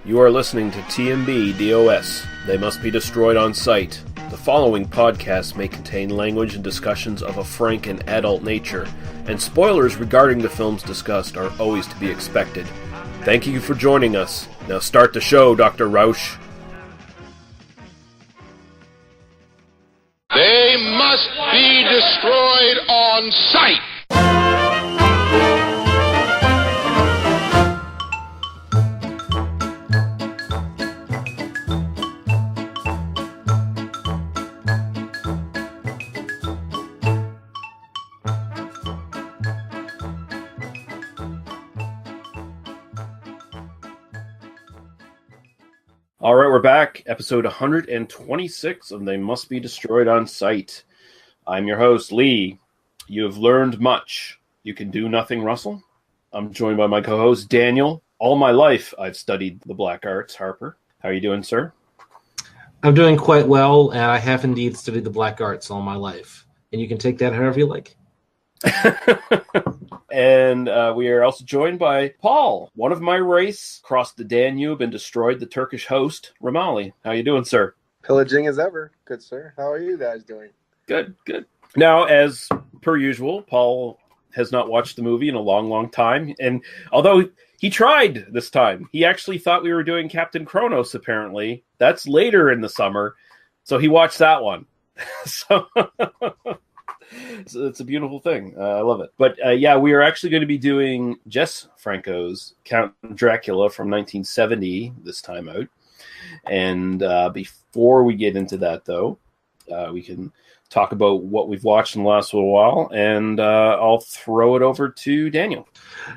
You are listening to TMBDOS. They must be destroyed on sight. The following podcast may contain language and discussions of a frank and adult nature, and spoilers regarding the films discussed are always to be expected. Thank you for joining us. Now start the show, Dr. Rausch. They must be destroyed on sight. All right, we're back. Episode 126 of They Must Be Destroyed on Sight. I'm your host, Lee. You have learned much. You can do nothing, Russell. I'm joined by my co-host, Daniel. All my life, I've studied the black arts. Harper, how are you doing, sir? I'm doing quite well, and I have indeed studied the black arts all my life. And you can take that however you like. And we are also joined by Paul, one of my race, crossed the Danube and destroyed the Turkish host, Ramali. How you doing, sir? Pillaging as ever. Good, sir. How are you guys doing? Good. Now, as per usual, Paul has not watched the movie in a long, long time. And although he tried this time, he actually thought we were doing Captain Kronos, apparently. That's later in the summer. So he watched that one. So it's a beautiful thing. I love it. But yeah, we are actually going to be doing Jess Franco's Count Dracula from 1970 this time out. And before we get into that, though, we can talk about what we've watched in the last little while. And I'll throw it over to Daniel.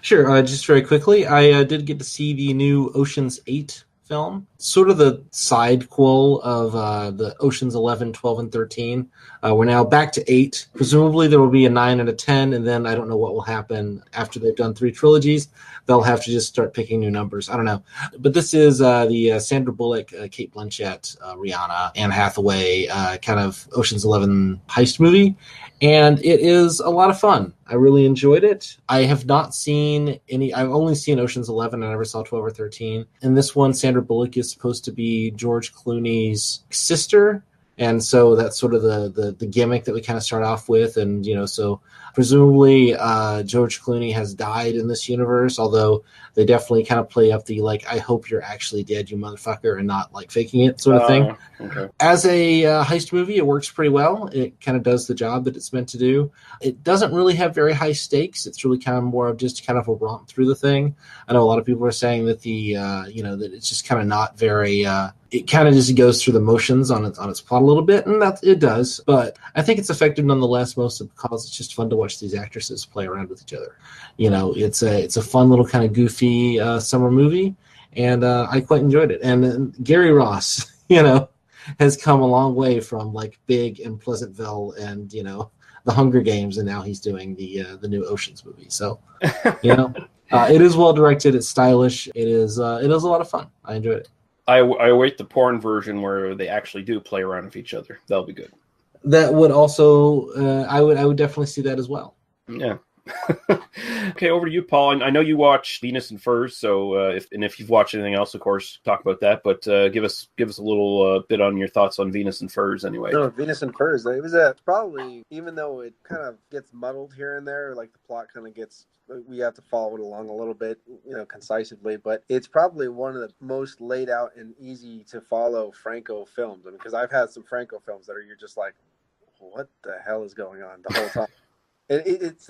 Sure. Just very quickly, I did get to see the new Ocean's 8 film, sort of the sidequel of the Ocean's 11, 12, and 13. We're now back to 8. Presumably there will be a 9 and a 10, and then I don't know what will happen after they've done 3 trilogies. They'll have to just start picking new numbers. I don't know. But this is the Sandra Bullock, Kate Blanchett, Rihanna, Anne Hathaway kind of Ocean's 11 heist movie. And it is a lot of fun. I really enjoyed it. I have not seen any. I've only seen Ocean's 11. I never saw 12 or 13. In this one, Sandra Bullock is supposed to be George Clooney's sister. And so that's sort of the gimmick that we kind of start off with. And, so presumably George Clooney has died in this universe, although they definitely kind of play up the, I hope you're actually dead, you motherfucker, and not, faking it sort of thing. Okay. As a heist movie, it works pretty well. It kind of does the job that it's meant to do. It doesn't really have very high stakes. It's really kind of more of just kind of a romp through the thing. I know a lot of people are saying that that it's just kind of not very... it kind of just goes through the motions on its plot a little bit, and that it does. But I think it's effective nonetheless, mostly because it's just fun to watch these actresses play around with each other. It's a fun little kind of goofy summer movie, and I quite enjoyed it. And Gary Ross, has come a long way from Big and Pleasantville and the Hunger Games, and now he's doing the new Ocean's movie. So it is well directed. It's stylish. It is a lot of fun. I enjoyed it. I await the porn version where they actually do play around with each other. That'll be good. That would also, I would definitely see that as well. Yeah. Okay, over to you, Paul. I know you watch Venus and Furs, so if you've watched anything else, of course, talk about that. But give us a little bit on your thoughts on Venus and Furs, anyway. No, Venus and Furs. It was probably, even though it kind of gets muddled here and there, the plot kind of gets. We have to follow it along a little bit, concisively, but it's probably one of the most laid out and easy to follow Franco films. Because I've had some Franco films that are you're just like, what the hell is going on the whole time? It's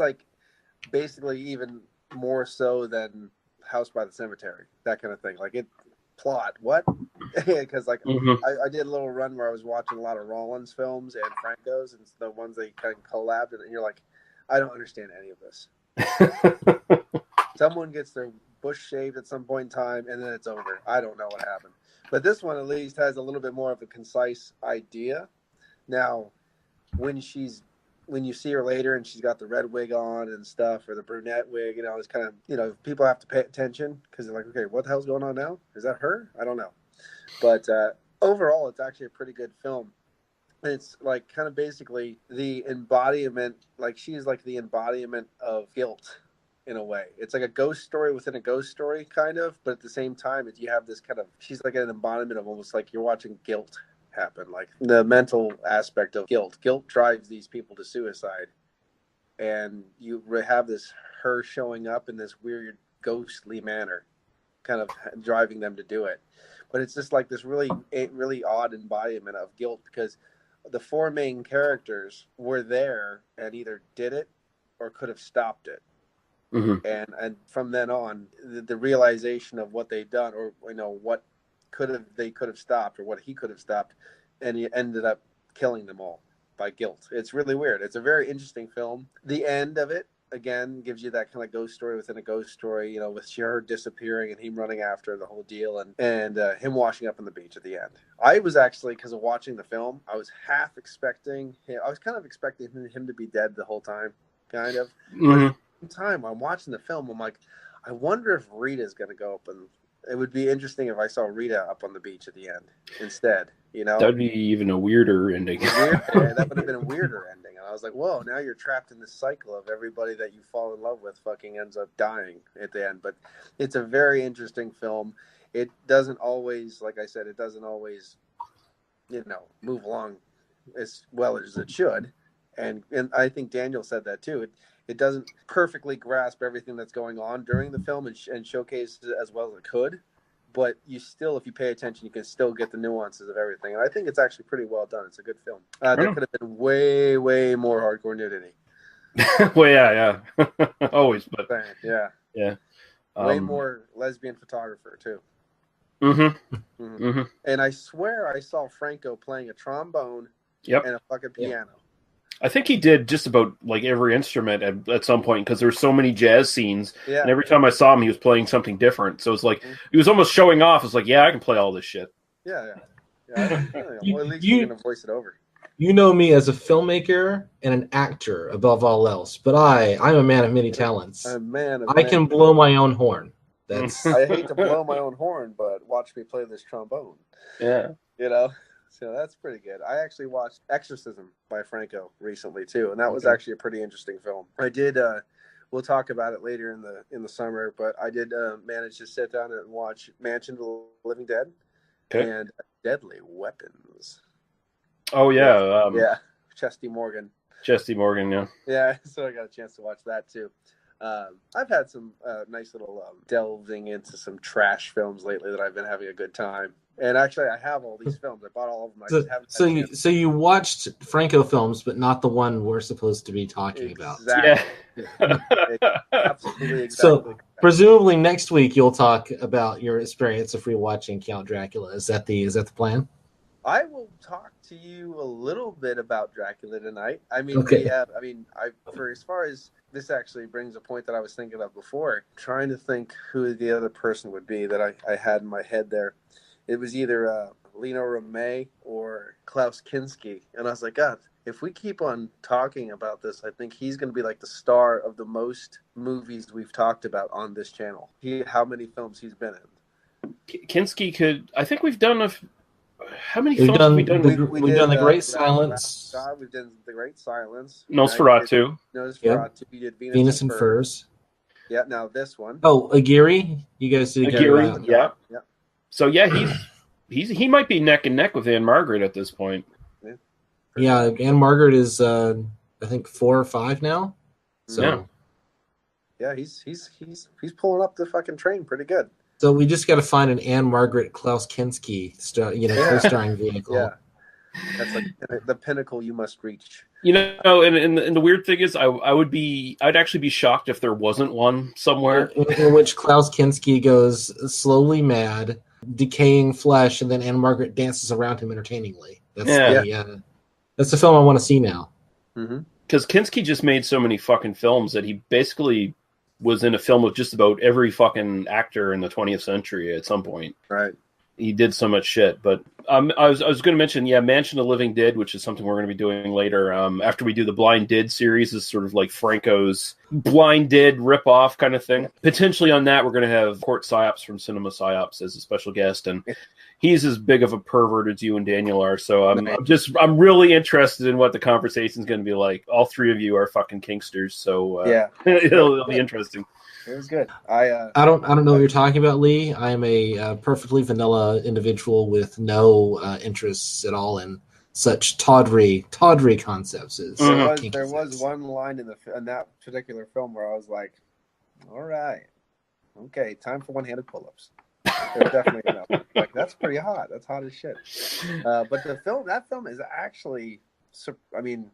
basically even more so than House by the Cemetery, that kind of thing. Plot, what? Because I did a little run where I was watching a lot of Rollins films and Franco's and the ones they kind of collabed, and you're like, I don't understand any of this. Someone gets their bush shaved at some point in time, and then it's over. I don't know what happened. But this one at least has a little bit more of a concise idea. Now, when you see her later and she's got the red wig on and stuff, or the brunette wig, it's kind of, people have to pay attention because they're like, okay, what the hell's going on now? Is that her? I don't know. But overall, it's actually a pretty good film. And it's kind of basically the embodiment, she's the embodiment of guilt in a way. It's like a ghost story within a ghost story, kind of, but at the same time, you have this kind of, she's like an embodiment of almost like you're watching guilt happen, like the mental aspect of guilt. Guilt drives these people to suicide, and you have this her showing up in this weird ghostly manner, kind of driving them to do it. But it's just like this really odd embodiment of guilt, because the four main characters were there and either did it or could have stopped it. Mm-hmm. And from then on, the realization of what they'd done, or what they could have stopped, or what he could have stopped, and he ended up killing them all by guilt. It's really weird. It's a very interesting film. The end of it, again, gives you that kind of ghost story within a ghost story, with her disappearing and him running after the whole deal, and him washing up on the beach at the end. I was actually, because of watching the film, I was kind of expecting him to be dead the whole time, kind of. Mm-hmm. Time I'm watching the film, I'm like, I wonder if Rita's gonna go up, and it would be interesting if I saw Rita up on the beach at the end instead. That'd be even a weirder ending. That would have been a weirder ending. And I was like, whoa, now you're trapped in this cycle of everybody that you fall in love with fucking ends up dying at the end. But it's a very interesting film. It doesn't always, like I said, move along as well as it should. And I think Daniel said that too. It doesn't perfectly grasp everything that's going on during the film and showcase it as well as it could. But you still, if you pay attention, you can still get the nuances of everything. And I think it's actually pretty well done. It's a good film. There could have been way, way more hardcore nudity. Well, yeah. Always, but yeah. Way more lesbian photographer too. Mm-hmm. Mm-hmm. Mm-hmm. And I swear I saw Franco playing a trombone and a fucking piano. I think he did just about like every instrument at some point, because there were so many jazz scenes, and every time I saw him, he was playing something different. So it's like he was almost showing off. It's like, I can play all this shit. Yeah. Well, at least you're gonna voice it over. You know me as a filmmaker and an actor above all else, but I'm a man of many talents. I can blow my own horn. I hate to blow my own horn, but watch me play this trombone. Yeah. So that's pretty good. I actually watched Exorcism by Franco recently too, and that was actually a pretty interesting film. I did. We'll talk about it later in the summer, but I did manage to sit down and watch Mansion of the Living Dead and Deadly Weapons. Oh yeah, Chesty Morgan. Yeah. So I got a chance to watch that too. I've had some nice little delving into some trash films lately that I've been having a good time. And actually, I have all these films. I bought all of them. I just haven't. So you watched Franco films, but not the one we're supposed to be talking about. Yeah. Absolutely. Exactly. So presumably next week you'll talk about your experience of rewatching Count Dracula. Is that the plan? I will talk to you a little bit about Dracula tonight. I mean, for as far as this actually brings a point that I was thinking of before, trying to think who the other person would be that I had in my head there. It was either Lino Ramay or Klaus Kinski. And I was like, God, if we keep on talking about this, I think he's going to be like the star of the most movies we've talked about on this channel. How many films he's been in. Kinski could... I think we've done how many films have we done? We've done The Great Silence. We've done The Great Silence. Nosferatu. You did Venus and Furs. Yeah, now this one. Oh, Aguirre. You guys did Aguirre. Yeah. So he might be neck and neck with Anne Margaret at this point. Yeah, Anne Margaret is I think 4 or 5 now. So yeah, he's pulling up the fucking train pretty good. So we just got to find an Anne Margaret Klaus Kinski, co-starring vehicle. Yeah, that's like the pinnacle you must reach. And the weird thing is, I'd actually be shocked if there wasn't one somewhere in which Klaus Kinski goes slowly mad, decaying flesh, and then Anne Margaret dances around him entertainingly. That's the film I want to see now. Because Kinski just made so many fucking films that he basically was in a film with just about every fucking actor in the 20th century at some point. Right. He did so much shit. But I was going to mention, Mansion of the Living Dead, which is something we're going to be doing later. After we do the Blind Dead series, is sort of like Franco's Blind Dead ripoff kind of thing. Potentially on that, we're going to have Court Psyops from Cinema Psyops as a special guest. And he's as big of a pervert as you and Daniel are. So Nice. I'm really interested in what the conversation is going to be like. All three of you are fucking kinksters, so Yeah. it'll be interesting. It was good. I don't know what you're talking about, Lee. I am a perfectly vanilla individual with no interests at all in such tawdry concepts. There was one line in that particular film where I was like, all right, okay, time for one-handed pull-ups. There's definitely like that's pretty hot. That's hot as shit. But that film is actually, I mean,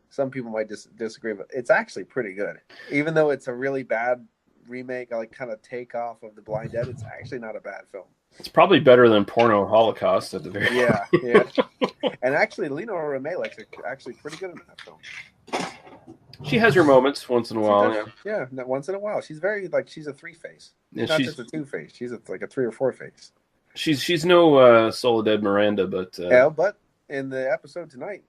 some people might disagree, but it's actually pretty good. Even though it's a really bad remake, like kind of takeoff of The Blind Dead, it's actually not a bad film. It's probably better than Porno Holocaust at the very yeah. And actually, Lena Romay is actually pretty good in that film. She has her moments once in a while. Yeah, once in a while. She's very she's a three-face. Yeah, not just a two-face. She's like a three or four-face. She's no Soledad Miranda, but but in the episode tonight,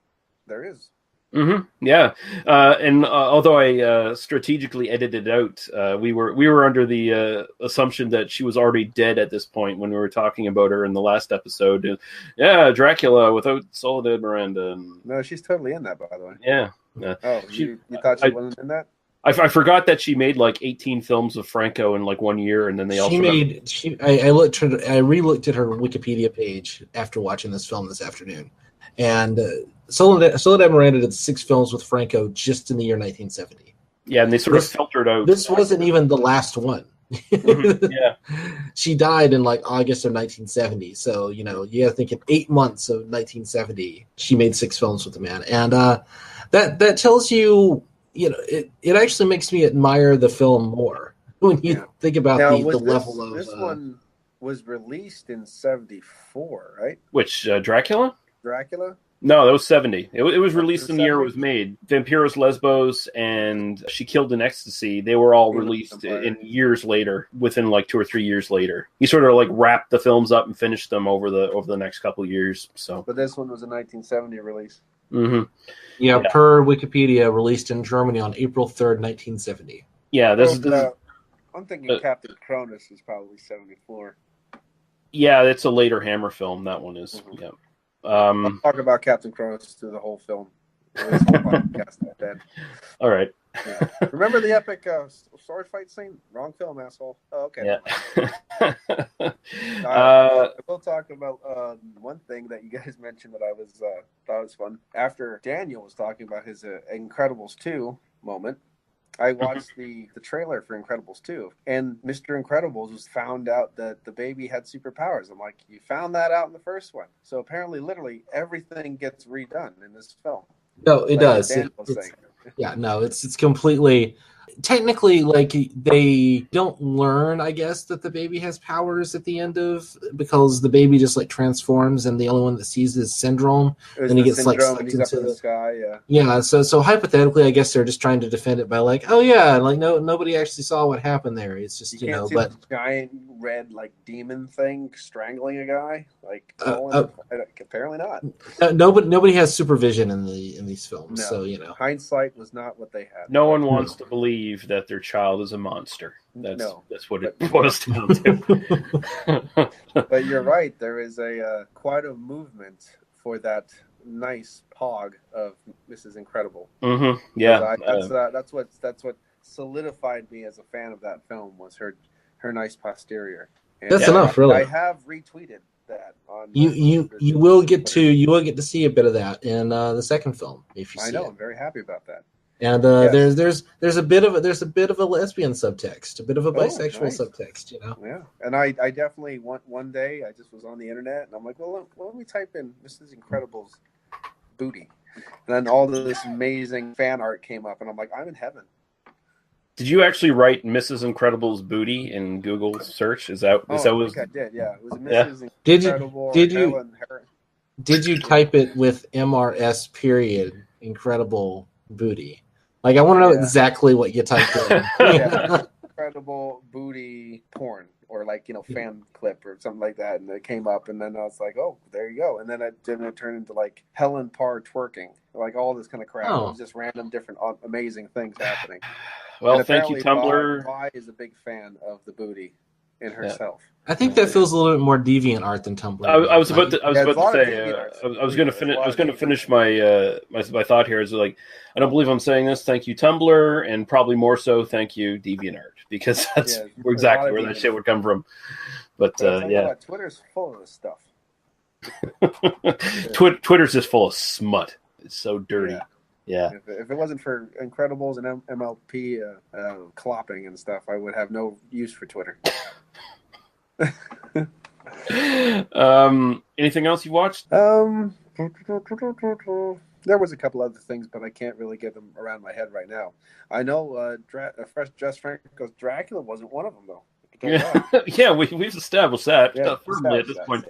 there is. Mm-hmm. Yeah, and although I strategically edited out, we were under the assumption that she was already dead at this point when we were talking about her in the last episode. Yeah, Dracula without Soledad Miranda. No, she's totally in that, by the way. Yeah. You thought she wasn't in that? I forgot that she made like 18 films of Franco in like 1 year, and then they also I re-looked at her Wikipedia page after watching this film this afternoon, and Soledad Miranda did 6 films with Franco just in the year 1970. Yeah, and they sort of filtered out. This wasn't even the last one. Mm-hmm. Yeah, she died in like August of 1970. So you got to think in 8 months of 1970, she made 6 films with the man, and that tells you. It actually makes me admire the film more when you think about the level of. This one was released in 74, right? Which Dracula? Dracula? No, that was 70. It was released in the year it was made. Vampiros Lesbos and She Killed in Ecstasy, they were all released in years later, within like 2 or 3 years later. He sort of like wrapped the films up and finished them over the next couple of years. So, but this one was a 1970 release. Mm-hmm. Yeah, per Wikipedia, released in Germany on April 3rd, 1970. Yeah, I'm thinking Captain Cronus is probably 74. Yeah, it's a later Hammer film. That one is. Mm-hmm. Yeah. I'll talk about Captain Cronus through the whole film. All right. Yeah. Remember the epic sword fight scene? Wrong film, asshole. Oh, okay. Yeah. I will talk about one thing that you guys mentioned that I thought was fun. After Daniel was talking about his Incredibles 2 moment, I watched the trailer for Incredibles 2, and Mr. Incredibles was found out that the baby had superpowers. I'm like, you found that out in the first one. So apparently, literally, everything gets redone in this film. No, it does. It's completely. Technically, like, they don't learn, I guess, that the baby has powers at the end of, because the baby just like transforms, and the only one that sees is Syndrome, and he gets like sucked into the sky. Yeah. So hypothetically, I guess they're just trying to defend it by like, oh yeah, like nobody actually saw what happened there. It's just but giant red like demon thing strangling a guy, like apparently not. Nobody has supervision in these films, no. So hindsight was not what they had. No one wants to believe that their child is a monster. That's what it boils down to. But you're right. There is quite a movement for that nice pog of Mrs. Incredible. Mm-hmm. Yeah, that's what solidified me as a fan of that film, was her nice posterior. And that's enough, really. I have retweeted that on. You will get to see a bit of that in the second film if you see it. I know. I'm very happy about that. And there's a bit of a lesbian subtext, a bit of a bisexual subtext, Yeah, and I definitely one day I just was on the internet and I'm like, well, let me type in Mrs. Incredible's booty, and then all this amazing fan art came up, and I'm like, I'm in heaven. Did you actually write Mrs. Incredible's booty in Google search? Is that I did? Yeah, it was Mrs. Incredible. Did you type it with MRS period Incredible booty? Like, I want to know exactly what you typed in. Incredible booty porn, or like, fan clip or something like that, and it came up, and then I was like, oh, there you go. And then it turned into like Helen Parr twerking, like all this kind of crap. It was just random different amazing things happening. Well, thank you, Tumblr. Vi is a big fan of the booty in herself. I think that feels a little bit more deviant art than Tumblr. I was about to there's a lot of say deviant art. I was going to finish my thought here. Is like, I don't believe I'm saying this. Thank you, Tumblr, and probably more so, thank you, DeviantArt, because that's exactly where that shit would come from. But yeah, Twitter's full of this stuff. Twitter's just full of smut. It's so dirty. Yeah. If it wasn't for Incredibles and MLP clopping and stuff, I would have no use for Twitter. Anything else you watched? There was a couple other things, but I can't really get them around my head right now. I know Jess Franco's Dracula wasn't one of them, though. Yeah, we've established that firmly at this point.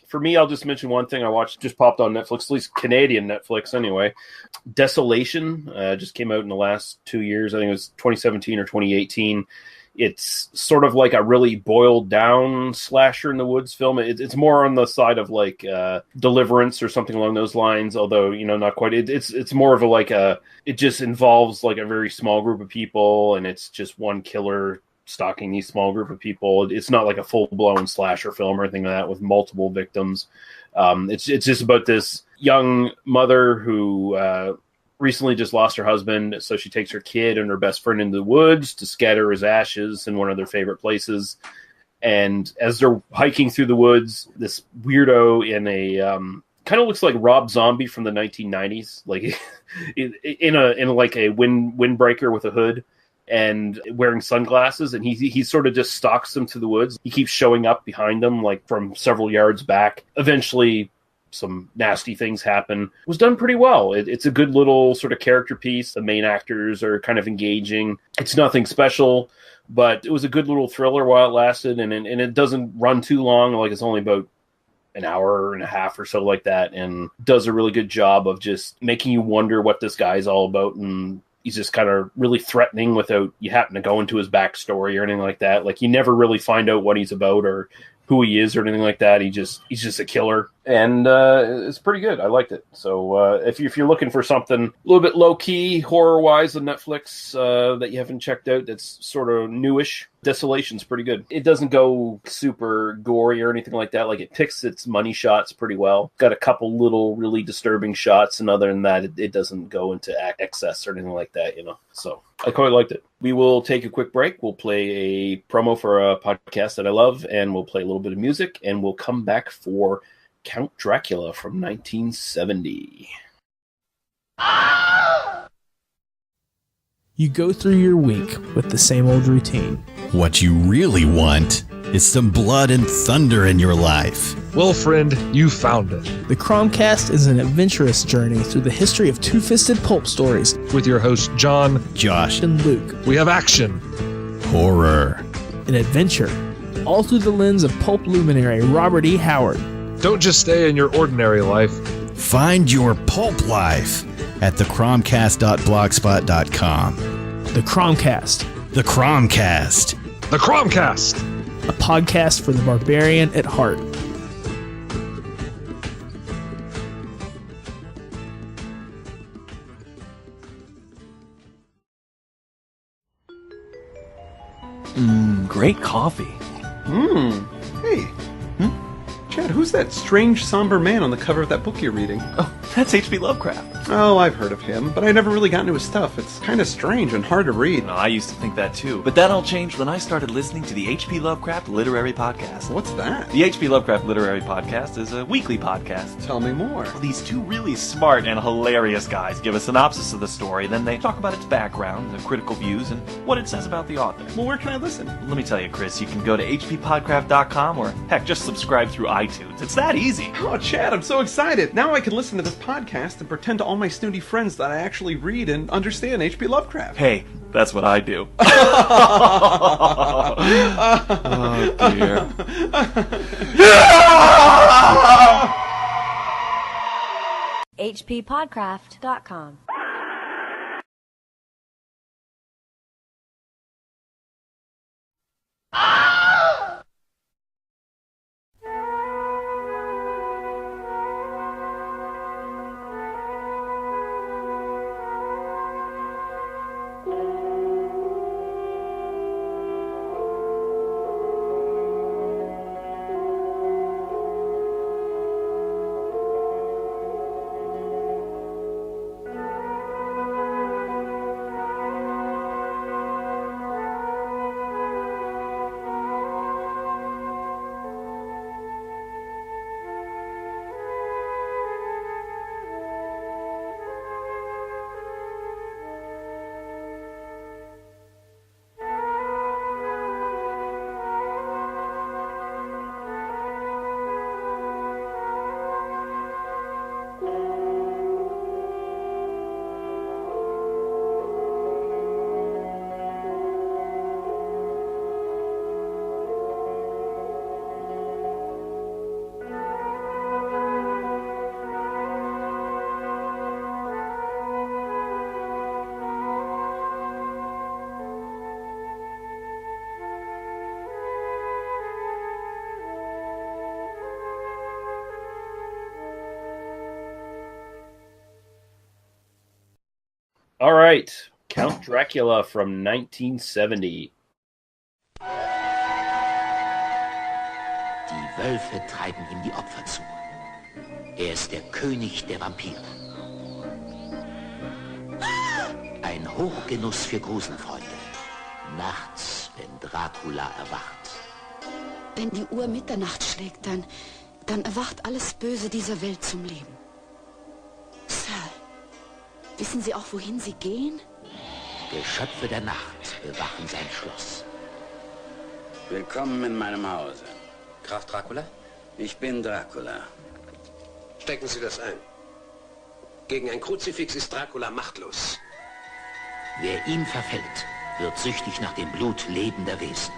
For me, I'll just mention one thing I watched, just popped on Netflix, at least Canadian Netflix anyway. Desolation just came out in the last 2 years. I think it was 2017 or 2018. It's sort of like a really boiled down slasher in the woods film. It's more on the side of like Deliverance or something along those lines, although not quite. It's more of it just involves like a very small group of people, and it's just one killer stalking these small group of people. It's not like a full blown slasher film or anything like that with multiple victims. It's just about this young mother who recently just lost her husband, so she takes her kid and her best friend into the woods to scatter his ashes in one of their favorite places. And as they're hiking through the woods, this weirdo in a kind of looks like Rob Zombie from the 1990s, like in like a windbreaker with a hood and wearing sunglasses, and he sort of just stalks them to the woods. He keeps showing up behind them, like from several yards back. Eventually, some nasty things happen. It was done pretty well. It's a good little sort of character piece. The main actors are kind of engaging. It's nothing special, but it was a good little thriller while it lasted, and it doesn't run too long. Like, it's only about an hour and a half or so, like that, and does a really good job of just making you wonder what this guy's all about. And he's just kind of really threatening without you happen to go into his backstory or anything like that. Like, you never really find out what he's about or who he is or anything like that. He's just a killer, and it's pretty good. I liked it. So if you're looking for something a little bit low key horror wise on Netflix that you haven't checked out, that's sort of newish, Desolation's pretty good. It doesn't go super gory or anything like that. Like, it picks its money shots pretty well. Got a couple little really disturbing shots, and other than that, it doesn't go into excess or anything like that. So I quite liked it. We will take a quick break. We'll play a promo for a podcast that I love, and we'll play a little bit of music, and we'll come back for Count Dracula from 1970. You go through your week with the same old routine. What you really want is some blood and thunder in your life. Well, friend, you found it. The Cromcast is an adventurous journey through the history of two-fisted pulp stories. With your hosts, John, Josh, and Luke. We have action, horror, and adventure, all through the lens of pulp luminary Robert E. Howard. Don't just stay in your ordinary life. Find your pulp life at thecromcast.blogspot.com. The Cromcast. The Cromcast. The Cromcast. A podcast for the barbarian at heart. Great coffee. Hey. Chad, who's that strange, somber man on the cover of that book you're reading? Oh, that's H.P. Lovecraft. Oh, I've heard of him, but I never really got into his stuff. It's kind of strange and hard to read. No, I used to think that too. But that all changed when I started listening to the H.P. Lovecraft Literary Podcast. What's that? The H.P. Lovecraft Literary Podcast is a weekly podcast. Tell me more. Well, these two really smart and hilarious guys give a synopsis of the story, then they talk about its background, the critical views, and what it says about the author. Well, where can I listen? Let me tell you, Chris, you can go to hppodcraft.com or, heck, just subscribe through iTunes. It's that easy. Oh, Chad, I'm so excited. Now I can listen to this podcast and pretend to all my snooty friends that I actually read and understand H.P. Lovecraft. Hey, that's what I do. Oh, dear. hppodcraft.com. All right. Count Dracula from 1970. Die Wölfe treiben ihm die Opfer zu. Ist der König der Vampire. Ein Hochgenuss für Gruselfreunde. Nachts, wenn Dracula erwacht. Wenn die Uhr Mitternacht schlägt, dann erwacht alles Böse dieser Welt zum Leben. Sir, wissen Sie auch, wohin Sie gehen? Geschöpfe der Nacht bewachen sein Schloss. Willkommen in meinem Hause. Graf Dracula? Ich bin Dracula. Stecken Sie das ein. Gegen ein Kruzifix ist Dracula machtlos. Wer ihm verfällt, wird süchtig nach dem Blut lebender Wesen.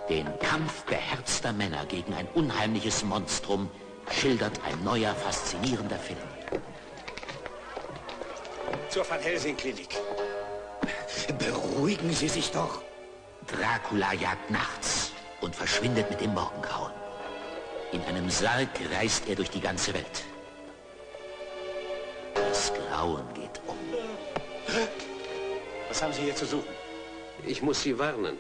Den Kampf beherzter Männer gegen ein unheimliches Monstrum schildert ein neuer, faszinierender Film. Zur Van Helsing-Klinik. Beruhigen Sie sich doch. Dracula jagt nachts und verschwindet mit dem Morgengrauen. In einem Sarg reist er durch die ganze Welt. Das Grauen geht um. Was haben Sie hier zu suchen? Ich muss Sie warnen.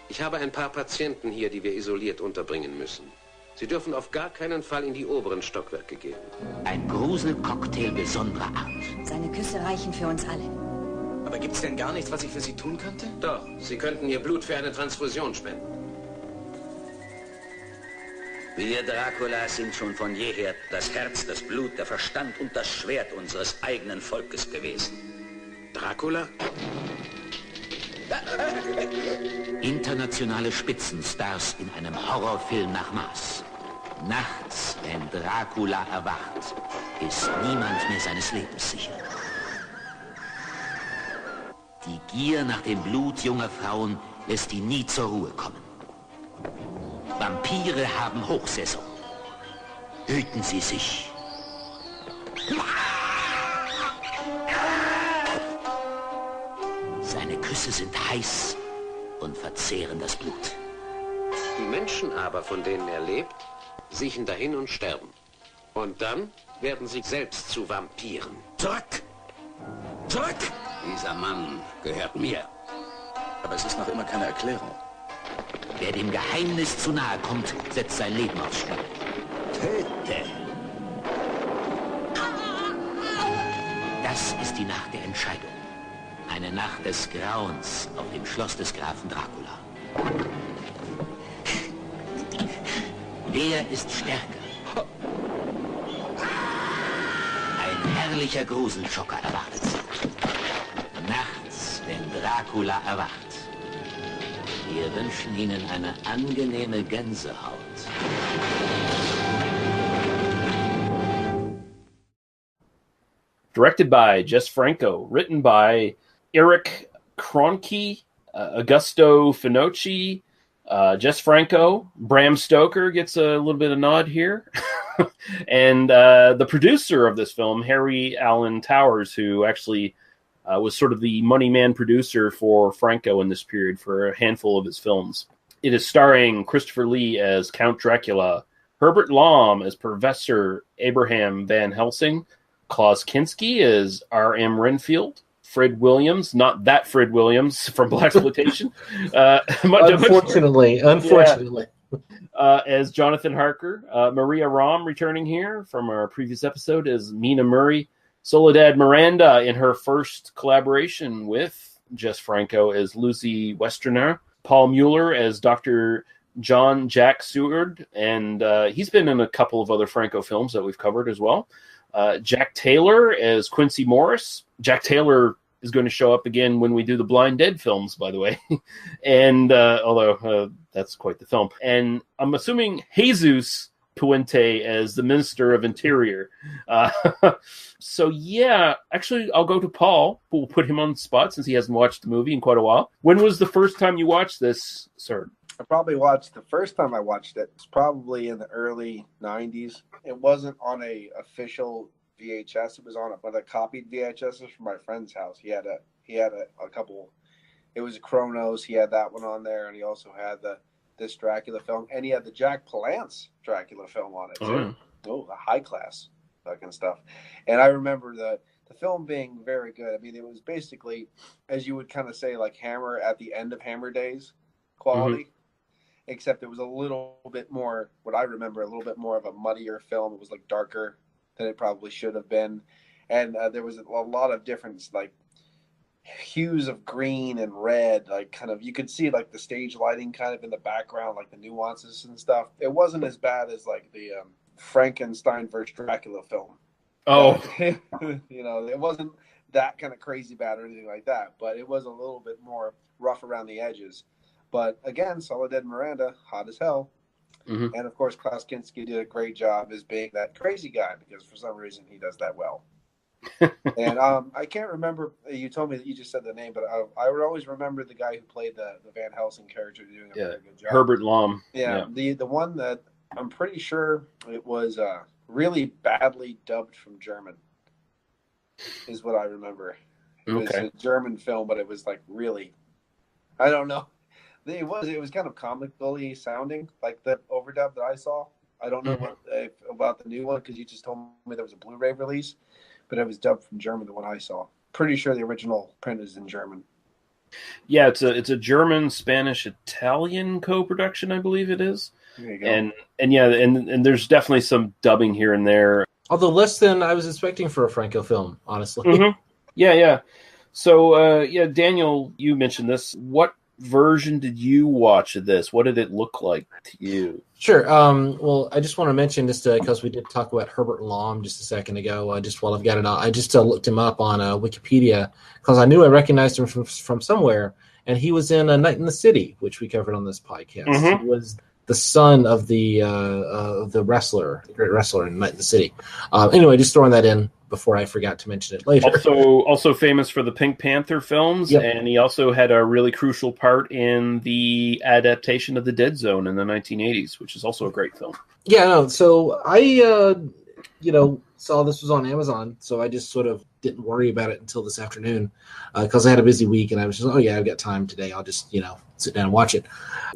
Ich habe ein paar Patienten hier, die wir isoliert unterbringen müssen. Sie dürfen auf gar keinen Fall in die oberen Stockwerke gehen. Ein Gruselcocktail besonderer Art. Seine Küsse reichen für uns alle. Aber gibt's denn gar nichts, was ich für Sie tun könnte? Doch, Sie könnten Ihr Blut für eine Transfusion spenden. Wir Draculas sind schon von jeher das Herz, das Blut, der Verstand und das Schwert unseres eigenen Volkes gewesen. Dracula? Internationale Spitzenstars in einem Horrorfilm nach Maß. Nachts, wenn Dracula erwacht, ist niemand mehr seines Lebens sicher. Die Gier nach dem Blut junger Frauen lässt ihn nie zur Ruhe kommen. Vampire haben Hochsaison. Hüten Sie sich. Seine Küsse sind heiß und verzehren das Blut. Die Menschen aber, von denen er lebt, siechen dahin und sterben. Und dann werden sie selbst zu Vampiren. Zurück! Zurück! Dieser Mann gehört mir. Aber es ist noch immer keine Erklärung. Wer dem Geheimnis zu nahe kommt, setzt sein Leben aufs Spiel. Töte! Das ist die Nacht der Entscheidung. Eine Nacht des Grauens auf dem Schloss des Grafen Dracula. Wer ist stärker? Ein herrlicher Gruselschocker erwartet Sie. Nachts, wenn Dracula erwacht. Wir wünschen Ihnen eine angenehme Gänsehaut. Directed by Jess Franco, written by Eric Kronke, Augusto Finocchi, Jess Franco. Bram Stoker gets a little bit of nod here. And the producer of this film, Harry Alan Towers, who actually was sort of the money man producer for Franco in this period for a handful of his films. It is starring Christoper Lee as Count Dracula, Herbert Lom as Professor Abraham Van Helsing, Klaus Kinski as R.M. Renfield, Fred Williams, not that Fred Williams from Blaxploitation. Unfortunately. As Jonathan Harker. Maria Rom returning here from our previous episode as Mina Murray. Soledad Miranda in her first collaboration with Jess Franco as Lucy Westerner. Paul Mueller as Dr. John Jack Seward. And he's been in a couple of other Franco films that we've covered as well. Jack Taylor as Quincy Morris. Jack Taylor is going to show up again when we do the Blind Dead films, by the way. And although that's quite the film. And I'm assuming Jesus Puente as the Minister of Interior. So yeah, actually I'll go to Paul, who will put him on the spot since he hasn't watched the movie in quite a while. When was the first time you watched this, sir? I probably watched the first time I watched it was probably in the early 90s. It wasn't on a official VHS. It was on one of the copied VHSs from my friend's house. He had a couple. It was a Chronos. He had that one on there, and he also had this Dracula film, and he had the Jack Palance Dracula film on it too. Oh, the high class fucking stuff. And I remember the film being very good. I mean, it was basically, as you would kind of say, like Hammer at the end of Hammer days quality, except it was a little bit more, what I remember, a little bit more of a muddier film. It was like darker than it probably should have been. And there was a lot of different, like, hues of green and red, like kind of, you could see like the stage lighting kind of in the background, like the nuances and stuff. It wasn't as bad as like the Frankenstein versus Dracula film. Oh, you know, it wasn't that kind of crazy bad or anything like that, but it was a little bit more rough around the edges. But again, Soledad Miranda, hot as hell. And of course, Klaus Kinski did a great job as being that crazy guy, because for some reason he does that well. And I can't remember, you told me that you just said the name, but I would always remember the guy who played the Van Helsing character doing a very good job. Herbert Lom. The one that I'm pretty sure it was really badly dubbed from German is what I remember. It was a German film, but it was like really, I don't know. It was kind of comic-y sounding, like the overdub that I saw. I don't know what about the new one, because you just told me there was a Blu-ray release. But it was dubbed from German, the one I saw. Pretty sure the original print is in German. Yeah, it's a German, Spanish, Italian co-production, I believe it is. There you go. And there's definitely some dubbing here and there. Although less than I was expecting for a Franco film, honestly. Yeah. So, Daniel, you mentioned this. What version did you watch of this? What did it look like to you? Sure. Well, I just want to mention, just because we did talk about Herbert Lom just a second ago, just while I've got it on, I just looked him up on Wikipedia, because I knew I recognized him from somewhere, and he was in A Night in the City, which we covered on this podcast. He was the son of the wrestler, the great wrestler in Night in the City. Anyway, just throwing that in before I forgot to mention it later. Also famous for the Pink Panther films, and he also had a really crucial part in the adaptation of The Dead Zone in the 1980s, which is also a great film. Yeah, no, so I, saw this was on Amazon, so I just sort of didn't worry about it until this afternoon, because I had a busy week, and I was just, I've got time today. I'll just, sit down and watch it.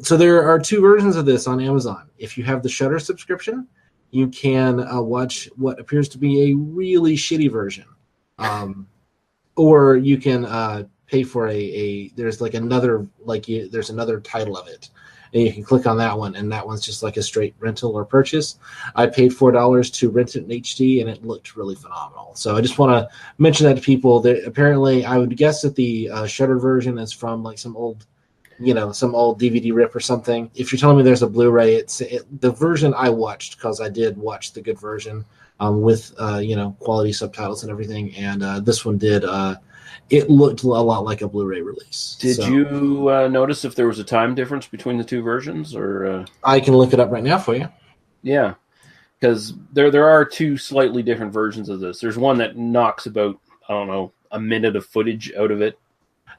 So there are two versions of this on Amazon. If you have the Shudder subscription, you can watch what appears to be a really shitty version, or you can pay for there's like another there's another title of it, and you can click on that one, and that one's just like a straight rental or purchase. I paid $4 to rent it in HD, and it looked really phenomenal. So I just want to mention that to people. That apparently, I would guess that the Shudder version is from like some old DVD rip or something. If you're telling me there's a Blu-ray, the version I watched, because I did watch the good version with quality subtitles and everything, and this one did. It looked a lot like a Blu-ray release. Did you notice if there was a time difference between the two versions, or? I can look it up right now for you. Yeah, because there are two slightly different versions of this. There's one that knocks about, a minute of footage out of it.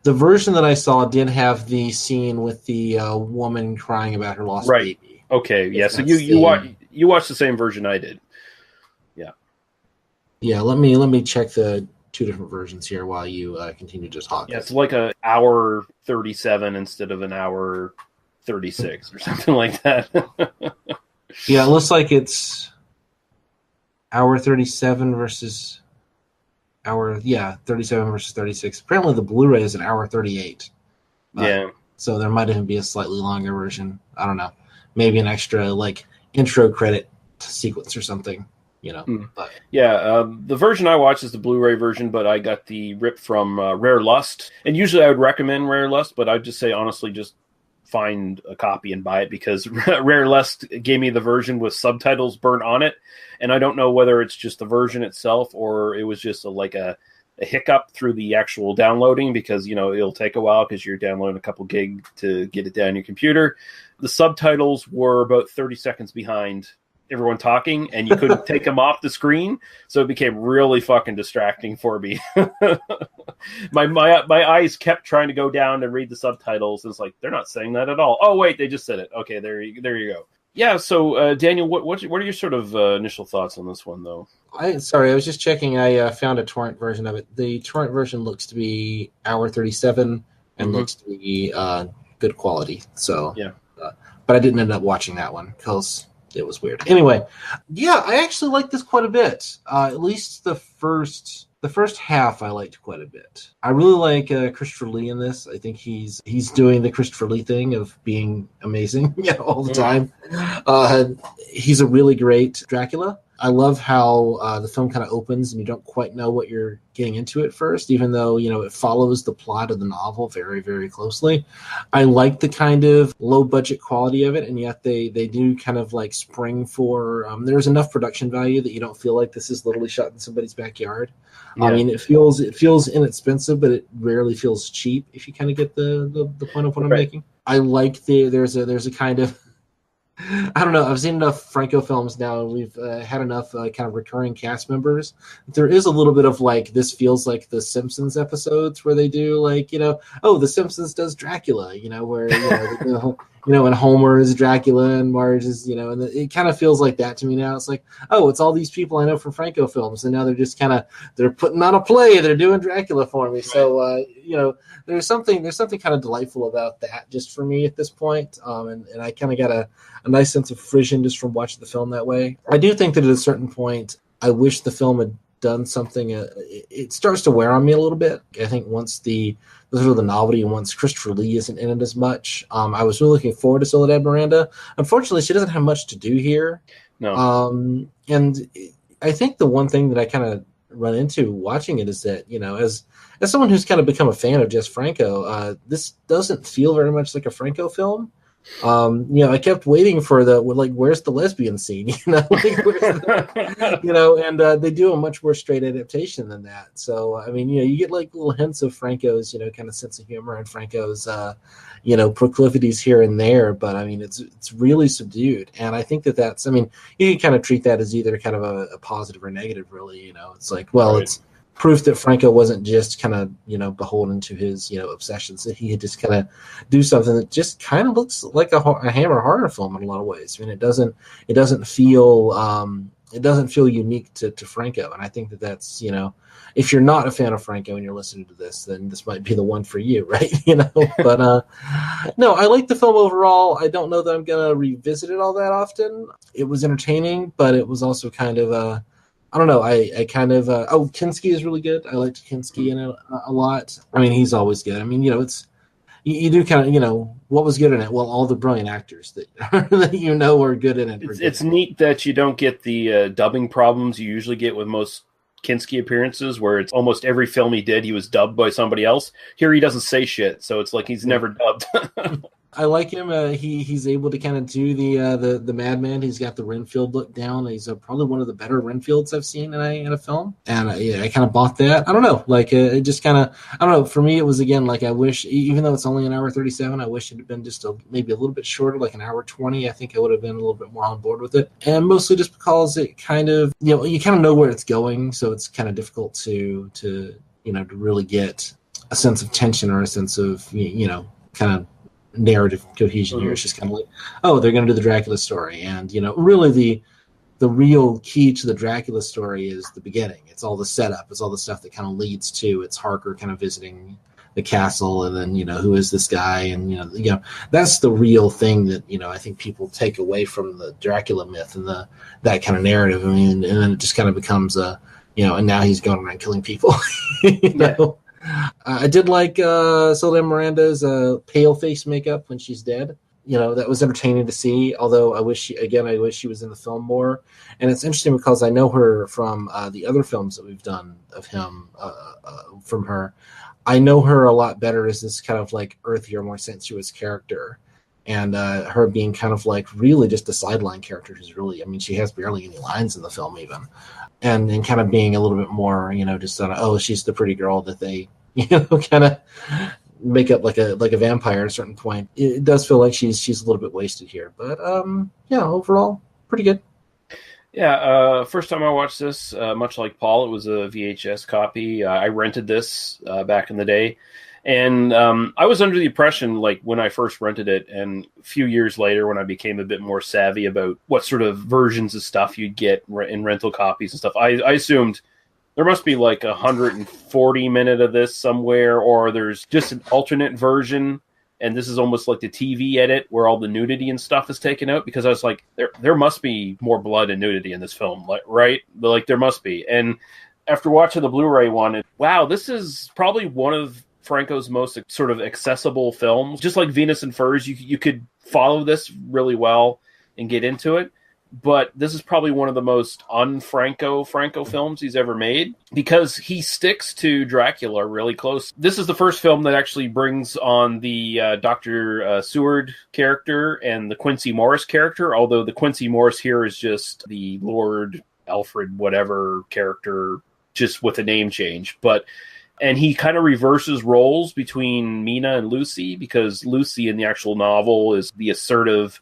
The version that I saw did have the scene with the woman crying about her lost baby. Okay, yeah. So you watched the same version I did. Yeah. Yeah. Let me check the two different versions here while you continue to talk. Yeah, it's like an hour 37 instead of an hour 36 or something like that. Yeah, it looks like it's hour 37 versus. 37 versus 36. Apparently the Blu-ray is an hour 38. So there might even be a slightly longer version. I don't know. Maybe an extra intro credit sequence or something, But. Yeah, the version I watched is the Blu-ray version, but I got the rip from Rare Lust. And usually I would recommend Rare Lust, but I'd just say honestly just find a copy and buy it, because Rare Lust gave me the version with subtitles burnt on it, and I don't know whether it's just the version itself or it was just a hiccup through the actual downloading, because it'll take a while because you're downloading a couple gig to get it down your computer. The subtitles were about 30 seconds behind everyone talking, and you couldn't take them off the screen, so it became really fucking distracting for me. My eyes kept trying to go down and read the subtitles, and it's like, they're not saying that at all. Oh wait, they just said it. Okay, there you go. Yeah, so Daniel, what are your sort of initial thoughts on this one, though? I was just checking. I found a torrent version of it. The torrent version looks to be hour 37 and looks to be good quality. So yeah, but I didn't end up watching that one because it was weird. Anyway, yeah, I actually like this quite a bit. At least the first The first half I liked quite a bit. I really like Christoper Lee in this. I think he's doing the Christoper Lee thing of being amazing all the time. He's a really great Dracula. I love how the film kind of opens and you don't quite know what you're getting into at first, even though, it follows the plot of the novel very, very closely. I like the kind of low budget quality of it, and yet they do kind of like spring for, there's enough production value that you don't feel like this is literally shot in somebody's backyard. Yeah. I mean, it feels inexpensive, but it rarely feels cheap if you kind of get the point of what I'm making. I like there's a kind of, I don't know. I've seen enough Franco films now. We've had enough kind of recurring cast members. There is a little bit of like, this feels like the Simpsons episodes where they do like, the Simpsons does Dracula, where, and Homer is Dracula and Marge is, and it kind of feels like that to me now. It's like, it's all these people I know from Franco films. And now they're just they're putting on a play. They're doing Dracula for me. Right. So, there's something kind of delightful about that just for me at this point. And I kind of got a nice sense of frisson just from watching the film that way. I do think that at a certain point, I wish the film had done something. It starts to wear on me a little bit. I think once the sort of the novelty and once Christoper Lee isn't in it as much, I was really looking forward to Soledad Miranda. Unfortunately, she doesn't have much to do here. No. And I think the one thing that I kind of run into watching it is that, as someone who's kind of become a fan of Jess Franco, this doesn't feel very much like a Franco film. I kept waiting for where's the lesbian scene, and they do a much more straight adaptation than that. So, I mean, you get like little hints of Franco's, kind of sense of humor and Franco's, proclivities here and there, but I mean, it's really subdued. And I think that's, I mean, you can kind of treat that as either kind of a positive or negative, really, it's like, well, right. It's proof that Franco wasn't just kind of, beholden to his, obsessions, that he had just kind of do something that just kind of looks like a Hammer horror film in a lot of ways. I mean, it doesn't feel unique to Franco. And I think that's, if you're not a fan of Franco and you're listening to this, then this might be the one for you, right? But no, I like the film overall. I don't know that I'm going to revisit it all that often. It was entertaining, but it was also kind of I don't know. I kind of Kinski is really good. I liked Kinski in it a lot. I mean, he's always good. I mean, it's you do kind of what was good in it. Well, all the brilliant actors that are good in it. It's neat that you don't get the dubbing problems you usually get with most Kinski appearances, where it's almost every film he did, he was dubbed by somebody else. Here, he doesn't say shit, so it's like he's never dubbed. I like him. He's able to kind of do the madman. He's got the Renfield look down. He's probably one of the better Renfields I've seen in a film, and I kind of bought that. I don't know, like it just kind of, I don't know. For me, it was again like I wish, even though it's only an hour 37, I wish it had been just maybe a little bit shorter, like an hour 20. I think I would have been a little bit more on board with it, and mostly just because it kind of, you kind of know where it's going, so it's kind of difficult to really get a sense of tension or a sense of kind of narrative cohesion here. It's just kind of like, they're going to do the Dracula story, and really the real key to the Dracula story is the beginning. It's all the setup. It's all the stuff that kind of leads to it's Harker kind of visiting the castle, and then who is this guy, and that's the real thing that I think people take away from the Dracula myth and that kind of narrative. I mean, and then it just kind of becomes and now he's going around killing people. I did like Soledad Miranda's pale face makeup when she's dead. That was entertaining to see, although I wish she was in the film more. And it's interesting because I know her from the other films that we've done of him, from her. I know her a lot better as this kind of like earthier, more sensuous character. And her being kind of like really just a sideline character who's really, I mean, she has barely any lines in the film even. And kind of being a little bit more, just she's the pretty girl that they, kind of make up like a vampire at a certain point. It does feel like she's a little bit wasted here, but overall pretty good. Yeah, first time I watched this, much like Paul, it was a VHS copy. I rented this back in the day, and I was under the impression, like when I first rented it, and a few years later when I became a bit more savvy about what sort of versions of stuff you'd get in rental copies and stuff, I assumed there must be like 140 minutes of this somewhere, or there's just an alternate version, and this is almost like the TV edit where all the nudity and stuff is taken out, because I was like, there must be more blood and nudity in this film, right? Like there must be. And after watching the Blu-ray one, wow, this is probably one of Franco's most sort of accessible films. Just like Venus and Furs, you could follow this really well and get into it. But this is probably one of the most un-Franco films he's ever made, because he sticks to Dracula really close. This is the first film that actually brings on the Dr. Seward character and the Quincy Morris character, although the Quincy Morris here is just the Lord Alfred whatever character, just with a name change. And he kind of reverses roles between Mina and Lucy, because Lucy in the actual novel is the assertive,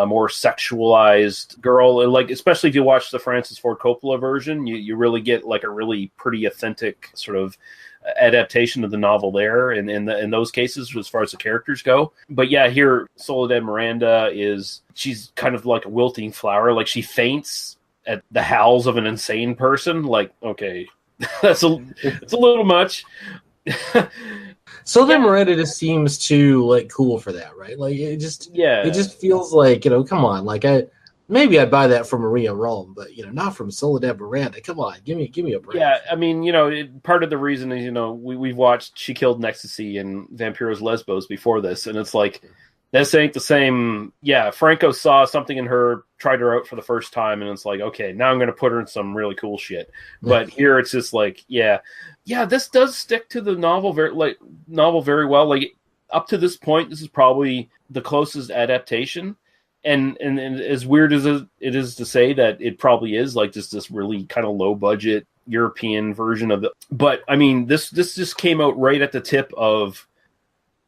more sexualized girl. Like, especially if you watch the Francis Ford Coppola version, you really get like a really pretty authentic sort of adaptation of the novel there, and in those cases as far as the characters go. But yeah, here Soledad Miranda she's kind of like a wilting flower. Like, she faints at the howls of an insane person. Like, okay, it's a little much. Soledad Miranda just seems too like cool for that, right? Like, it just feels like, come on, like maybe I'd buy that from Maria Rome, but not from Soledad Miranda. Come on, give me a break. Yeah, I mean, part of the reason is we've watched She Killed in Ecstasy and Vampiros Lesbos before this, and it's like, this ain't the same. Yeah, Franco saw something in her, tried her out for the first time, and it's like, okay, now I'm going to put her in some really cool shit. But here it's just like, yeah, this does stick to the novel very well. Like, up to this point, this is probably the closest adaptation. And as weird as it is to say that it probably is, like, just this really kind of low budget European version of it. But I mean, this just came out right at the tip of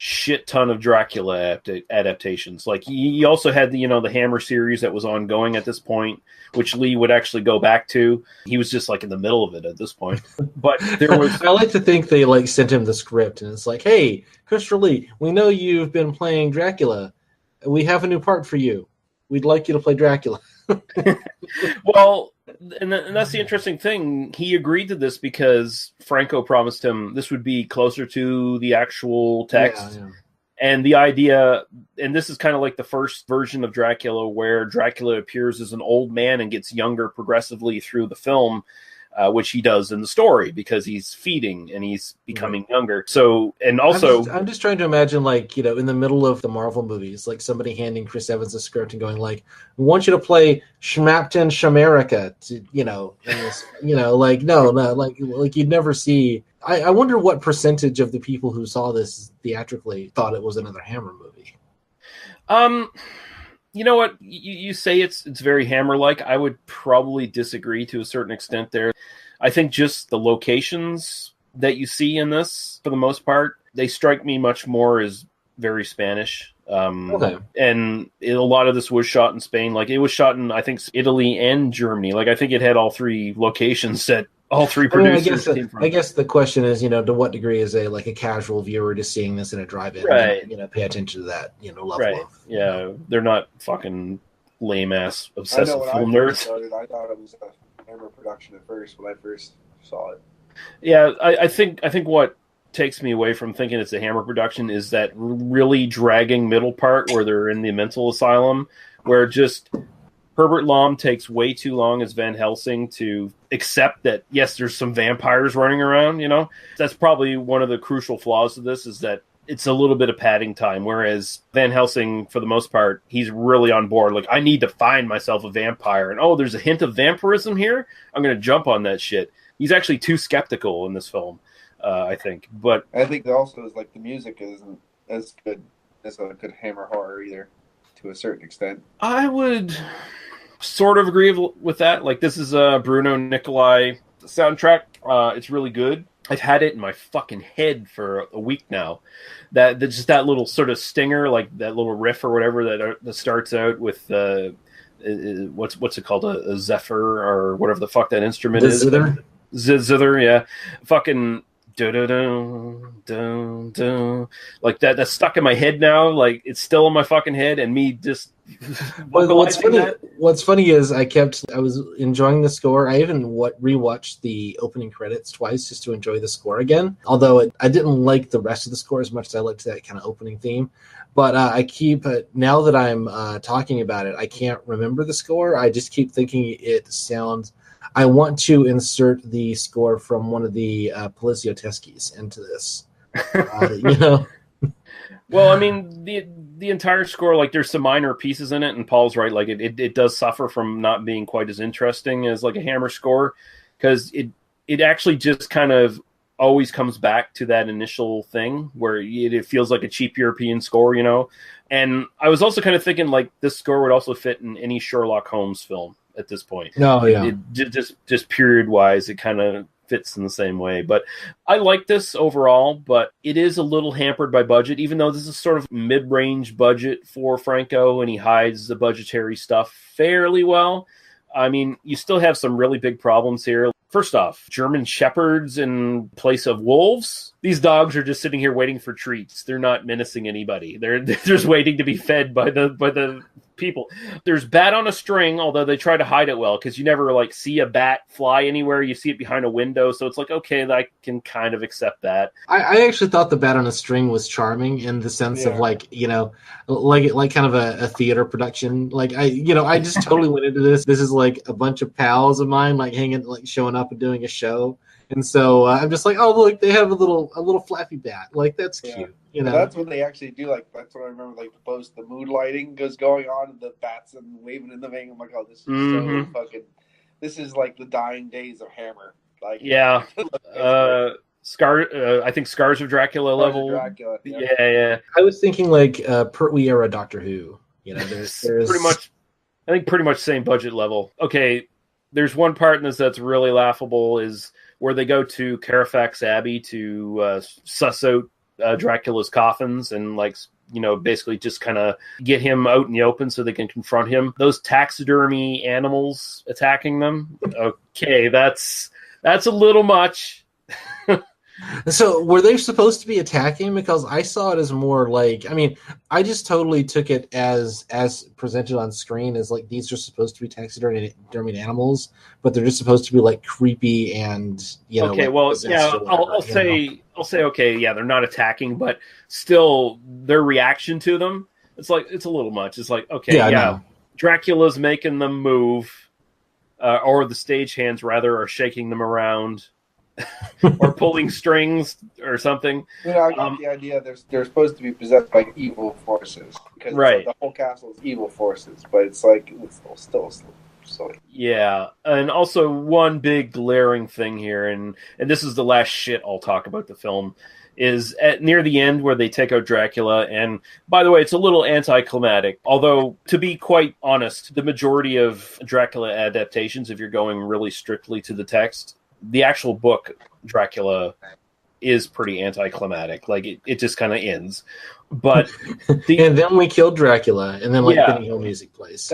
shit ton of Dracula adaptations. Like, he also had the Hammer series that was ongoing at this point, which Lee would actually go back to. He was just like in the middle of it at this point. But there was I like to think they like sent him the script and it's like, hey, Christoper Lee, we know you've been playing Dracula. We have a new part for you. We'd like you to play Dracula. Well, and that's the interesting thing. He agreed to this because Franco promised him this would be closer to the actual text. Yeah. And the idea, and this is kind of like the first version of Dracula, where Dracula appears as an old man and gets younger progressively through the film, which he does in the story because he's feeding and he's becoming younger. So, and also, I'm just trying to imagine, like, in the middle of the Marvel movies, like somebody handing Chris Evans a script and going like, "We want you to play Schmapton Shamerica," like, no, like you'd never see. I wonder what percentage of the people who saw this theatrically thought it was another Hammer movie. You know what? You say it's very Hammer-like. I would probably disagree to a certain extent there. I think just the locations that you see in this, for the most part, they strike me much more as very Spanish. Okay. And a lot of this was shot in Spain. Like, it was shot in, I think, Italy and Germany. Like, I think it had all three locations that all three producers came from. I guess the question is, to what degree is a casual viewer just seeing this in a drive-in, right? Pay attention to that, level right. of. Yeah, they're not fucking lame-ass obsessive film nerds. I thought it was a Hammer production at first when I first saw it. Yeah, I think what takes me away from thinking it's a Hammer production is that really dragging middle part where they're in the mental asylum, where just Herbert Lom takes way too long as Van Helsing to accept that, yes, there's some vampires running around, That's probably one of the crucial flaws of this, is that it's a little bit of padding time, whereas Van Helsing, for the most part, he's really on board. Like, I need to find myself a vampire, and there's a hint of vampirism here? I'm going to jump on that shit. He's actually too skeptical in this film, I think. But I think also is like the music isn't as good as a good Hammer horror either, to a certain extent. I would sort of agree with that. Like, this is a Bruno Nicolai soundtrack. It's really good. I've had it in my fucking head for a week now. That just that little sort of stinger, like that little riff or whatever that starts out with what's it called, a zephyr or whatever the fuck that instrument is. Zither, yeah. Fucking like that's stuck in my head now. Like, it's still in my fucking head, and me just Well, vocalizing what's funny is I was enjoying the score. I even rewatched the opening credits twice just to enjoy the score again. Although I didn't like the rest of the score as much as I liked that kind of opening theme. But I keep now that I'm talking about it, I can't remember the score. I just keep thinking it sounds. I want to insert the score from one of the Poliziotteschi's into this. Well, I mean, the entire score, like, there's some minor pieces in it, and Paul's right. Like, it does suffer from not being quite as interesting as like a Hammer score, because it actually just kind of always comes back to that initial thing where it feels like a cheap European score, you know. And I was also kind of thinking like this score would also fit in any Sherlock Holmes film at this point. Oh yeah, just period wise, it kind of fits in the same way. But I like this overall, but it is a little hampered by budget, even though this is sort of mid-range budget for Franco, and he hides the budgetary stuff fairly well. I mean, you still have some really big problems here. First off, German shepherds in place of wolves. These dogs are just sitting here waiting for treats. They're not menacing anybody. They're just waiting to be fed by the people. There's bat on a string, although they try to hide it well, because you never like see a bat fly anywhere. You see it behind a window, so it's like, okay, I can kind of accept that. I actually thought the bat on a string was charming in the sense of like, you know, like kind of a theater production. Like I just totally went into this. This is like a bunch of pals of mine like hanging, like showing up and doing a show. And so I'm just like, oh, look, they have a little flappy bat. Like, that's cute. You know, that's what they actually do. Like, that's what I remember. Like, the post, the mood lighting goes going on, and the bats and waving in the wing. I'm like, oh, this is so fucking. This is like the dying days of Hammer. Like, yeah, I think Scars of Dracula level. Dracula, yeah. I was thinking like Pertwee era Doctor Who. You know, there's pretty much. I think pretty much same budget level. Okay, there's one part in this that's really laughable is where they go to Carfax Abbey to suss out Dracula's coffins and, like, you know, basically just kind of get him out in the open so they can confront him. Those taxidermy animals attacking them. Okay, that's a little much. So were they supposed to be attacking? Because I saw it as more like, I mean, I just totally took it as presented on screen as like these are supposed to be taxidermy animals, but they're just supposed to be like creepy and, you know. Okay, like, well, yeah, I'll say okay, yeah, they're not attacking, but still their reaction to them, it's like it's a little much. It's like, okay, yeah, Dracula's making them move, or the stagehands rather are shaking them around. Or pulling strings or something. You know, I got the idea they're supposed to be possessed by evil forces because right. The whole castle is evil forces, but it's like it's still silly. Yeah, and also one big glaring thing here, and this is the last shit I'll talk about the film, is at near the end where they take out Dracula, and by the way, it's a little anticlimactic. Although, to be quite honest, the majority of Dracula adaptations, if you're going really strictly to the text, the actual book Dracula is pretty anticlimactic. Like it just kind of ends. But and then we killed Dracula, and then Benny Hill music plays.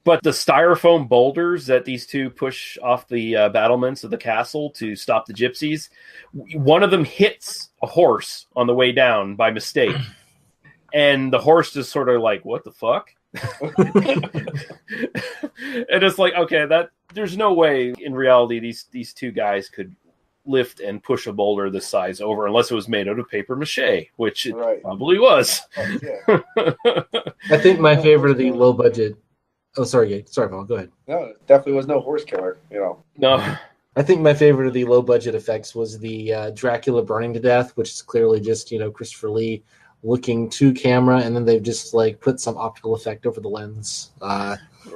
But the styrofoam boulders that these two push off the battlements of the castle to stop the gypsies, one of them hits a horse on the way down by mistake, and the horse just sort of like, what the fuck? And it's like, okay, that there's no way in reality these two guys could lift and push a boulder this size over unless it was made out of paper mache, which it probably was. Oh, yeah. I think my favorite of the low budget. Oh, sorry, Paul. Go ahead. No, it definitely was no horse killer. You know. No. I think my favorite of the low budget effects was the Dracula burning to death, which is clearly just Christoper Lee looking to camera, and then they've just like put some optical effect over the lens.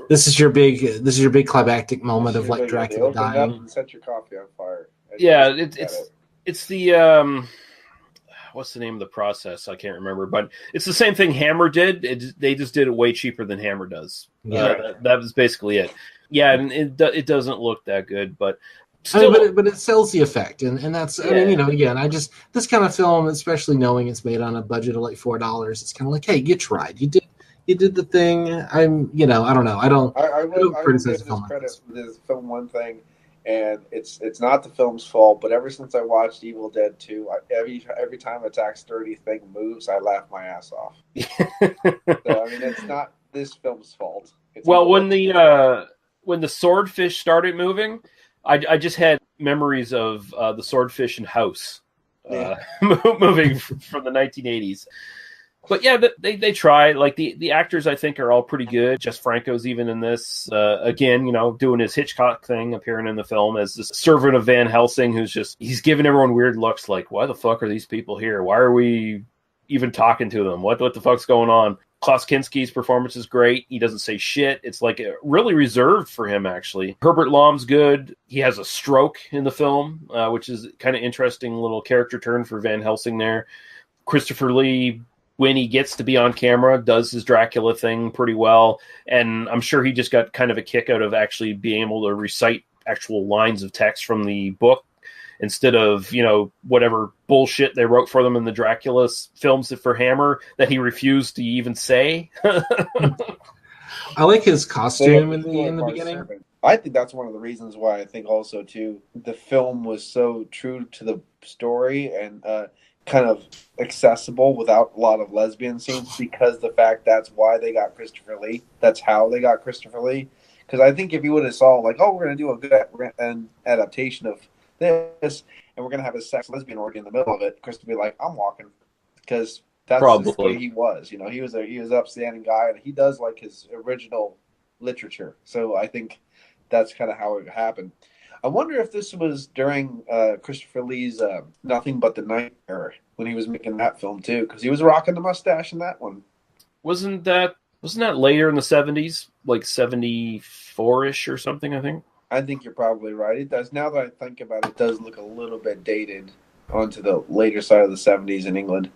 This is your big climactic moment of like Dracula dying. And set your coffee on fire. Yeah, it's the what's the name of the process? I can't remember, but it's the same thing Hammer did. They just did it way cheaper than Hammer does. Yeah, that was basically it. Yeah, and it doesn't look that good, but. Still, but it sells the effect, and that's I mean, again, this kind of film, especially knowing it's made on a budget of like $4, it's kind of like, hey, you tried, you did the thing. I don't know, I will criticize the film. Credit for this film one thing and it's not the film's fault. But ever since I watched Evil Dead 2, every time a Tax 30 thing moves, I laugh my ass off. So I mean, it's not this film's fault. It's when the swordfish started moving, I just had memories of the swordfish in House moving from the 1980s. But yeah, they try. Like the actors, I think, are all pretty good. Jess Franco's even in this. Again, doing his Hitchcock thing, appearing in the film as this servant of Van Helsing, he's giving everyone weird looks. Like, why the fuck are these people here? Why are we even talking to them? What the fuck's going on? Klaus Kinski's performance is great. He doesn't say shit. It's like really reserved for him, actually. Herbert Lom's good. He has a stroke in the film, which is kind of interesting little character turn for Van Helsing there. Christoper Lee, when he gets to be on camera, does his Dracula thing pretty well. And I'm sure he just got kind of a kick out of actually being able to recite actual lines of text from the book instead of, whatever bullshit they wrote for them in the Dracula films for Hammer that he refused to even say. I like his costume in the beginning. I think that's one of the reasons why I think also, too, the film was so true to the story and kind of accessible without a lot of lesbian scenes, because the fact that's why they got Christoper Lee. That's how they got Christoper Lee. Because I think if you would have saw, like, oh, we're going to do a good adaptation of this, and we're going to have a sex lesbian orgy in the middle of it, Chris would be like, I'm walking. Because that's the way he was. He was an upstanding guy, and he does like his original literature. So I think that's kind of how it happened. I wonder if this was during Christoper Lee's Nothing But the Night era, when he was making that film too, because he was rocking the mustache in that one. Wasn't that later in the 70s, like 74-ish or something, I think? I think you're probably right. It does. Now that I think about it, it does look a little bit dated onto the later side of the 70s in England.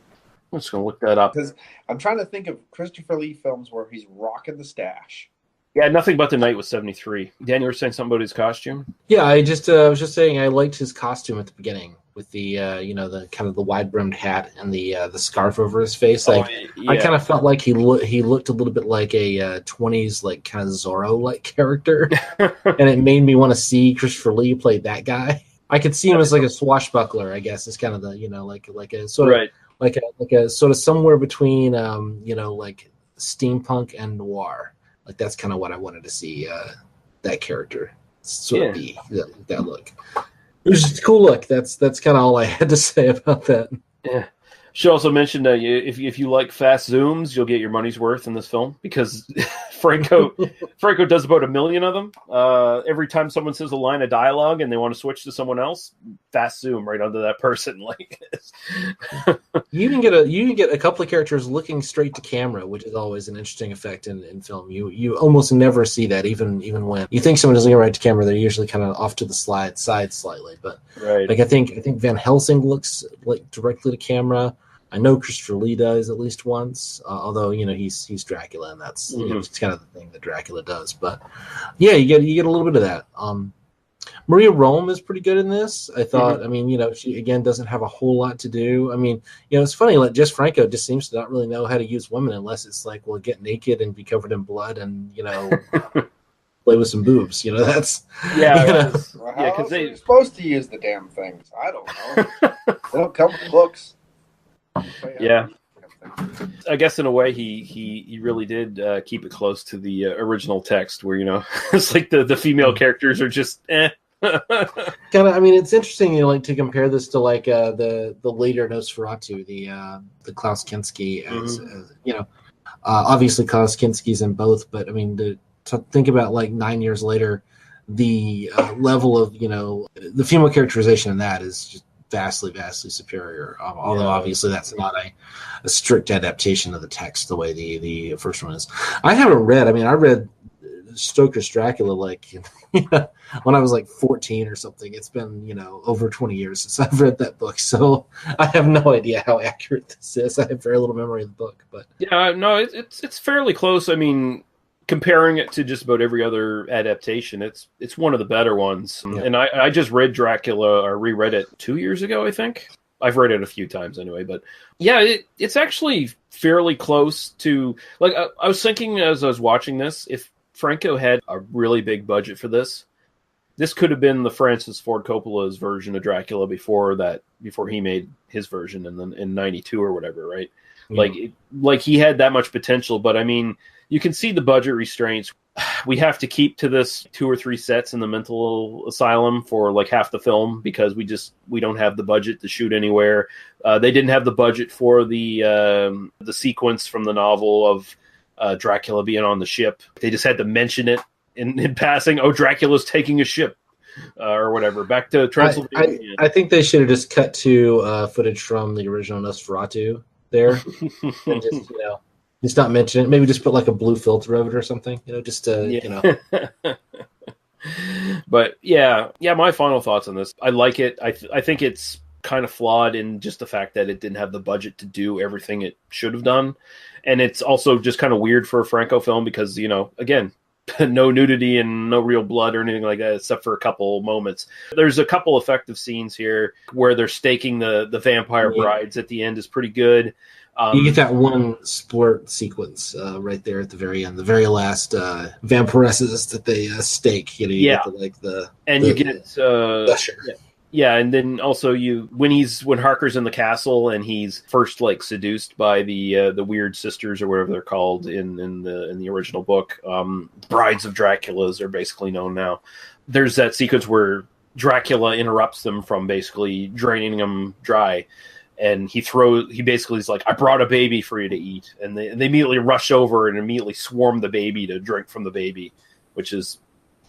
I'm just going to look that up. Because I'm trying to think of Christoper Lee films where he's rocking the stash. Yeah, Nothing But the Night was 73. Dan, you were saying something about his costume? Yeah, I was just saying I liked his costume at the beginning with the the kind of the wide brimmed hat and the scarf over his face. Like I kind of felt like he looked a little bit like a 20s like kind of Zorro like character, and it made me want to see Christoper Lee play that guy. I could see him as like a swashbuckler, I guess. It's kind of the like a sort of like a sort of somewhere between like steampunk and noir. Like that's kind of what I wanted to see that character sort of be, that look. It was just a cool look. That's kind of all I had to say about that. Yeah. She also mentioned if you like fast zooms, you'll get your money's worth in this film, because Franco does about 1 million of them. Every time someone says a line of dialogue and they want to switch to someone else, fast zoom right onto that person. Like you can get a couple of characters looking straight to camera, which is always an interesting effect in film. You almost never see that, even when you think someone is looking right to camera, they're usually kind of off to the side slightly. But like I think Van Helsing looks like directly to camera. I know Christoper Lee does at least once, although he's Dracula, and that's it's kind of the thing that Dracula does. But yeah, you get a little bit of that. Maria Rome is pretty good in this. I thought. I mean, she again doesn't have a whole lot to do. I mean, it's funny. Like Jess Franco just seems to not really know how to use women unless it's like, well, get naked and be covered in blood and play with some boobs. That's because they're supposed to use the damn things. I don't know. They don't come with books. Yeah, I guess in a way he really did keep it close to the original text, where it's like the female characters are just kind of. I mean, it's interesting to compare this to like the later Nosferatu, the Klaus Kinski as obviously Klaus Kinski's in both, but I mean to think about like 9 years later, the level of the female characterization in that is just vastly superior, although obviously that's not a strict adaptation of the text the way the first one is. I read Stoker's Dracula like when I was like 14 or something. It's been over 20 years since I've read that book, so I have no idea how accurate this is. I have very little memory of the book, but it's fairly close. I mean, comparing it to just about every other adaptation, it's one of the better ones. Yeah. And I just read Dracula, or reread it 2 years ago, I think. I've read it a few times anyway, but yeah, it's actually fairly close to, like, I was thinking as I was watching this, if Franco had a really big budget for this, this could have been the Francis Ford Coppola's version of Dracula before he made his version in 92 or whatever, right? Yeah. Like he had that much potential, but I mean, you can see the budget restraints. We have to keep to this 2 or 3 sets in the mental asylum for like half the film because we don't have the budget to shoot anywhere. They didn't have the budget for the sequence from the novel of Dracula being on the ship. They just had to mention it in passing. Oh, Dracula's taking a ship or whatever. Back to Transylvania. I think they should have just cut to footage from the original Nosferatu there and just just not mention it. Maybe just put like a blue filter over it or something. Just to But yeah, my final thoughts on this. I like it. I think it's kind of flawed in just the fact that it didn't have the budget to do everything it should have done. And it's also just kind of weird for a Franco film because, again, no nudity and no real blood or anything like that, except for a couple moments. There's a couple effective scenes here where they're staking the vampire brides at the end is pretty good. You get that one splurt sequence right there at the very end, the very last vampiresses that they stake. You get and then also when Harker's in the castle and he's first like seduced by the weird sisters or whatever they're called in the original book, brides of Dracula's are basically known now. There's that sequence where Dracula interrupts them from basically draining them dry. And he basically is like, I brought a baby for you to eat. And they immediately rush over and immediately swarm the baby to drink from the baby, which is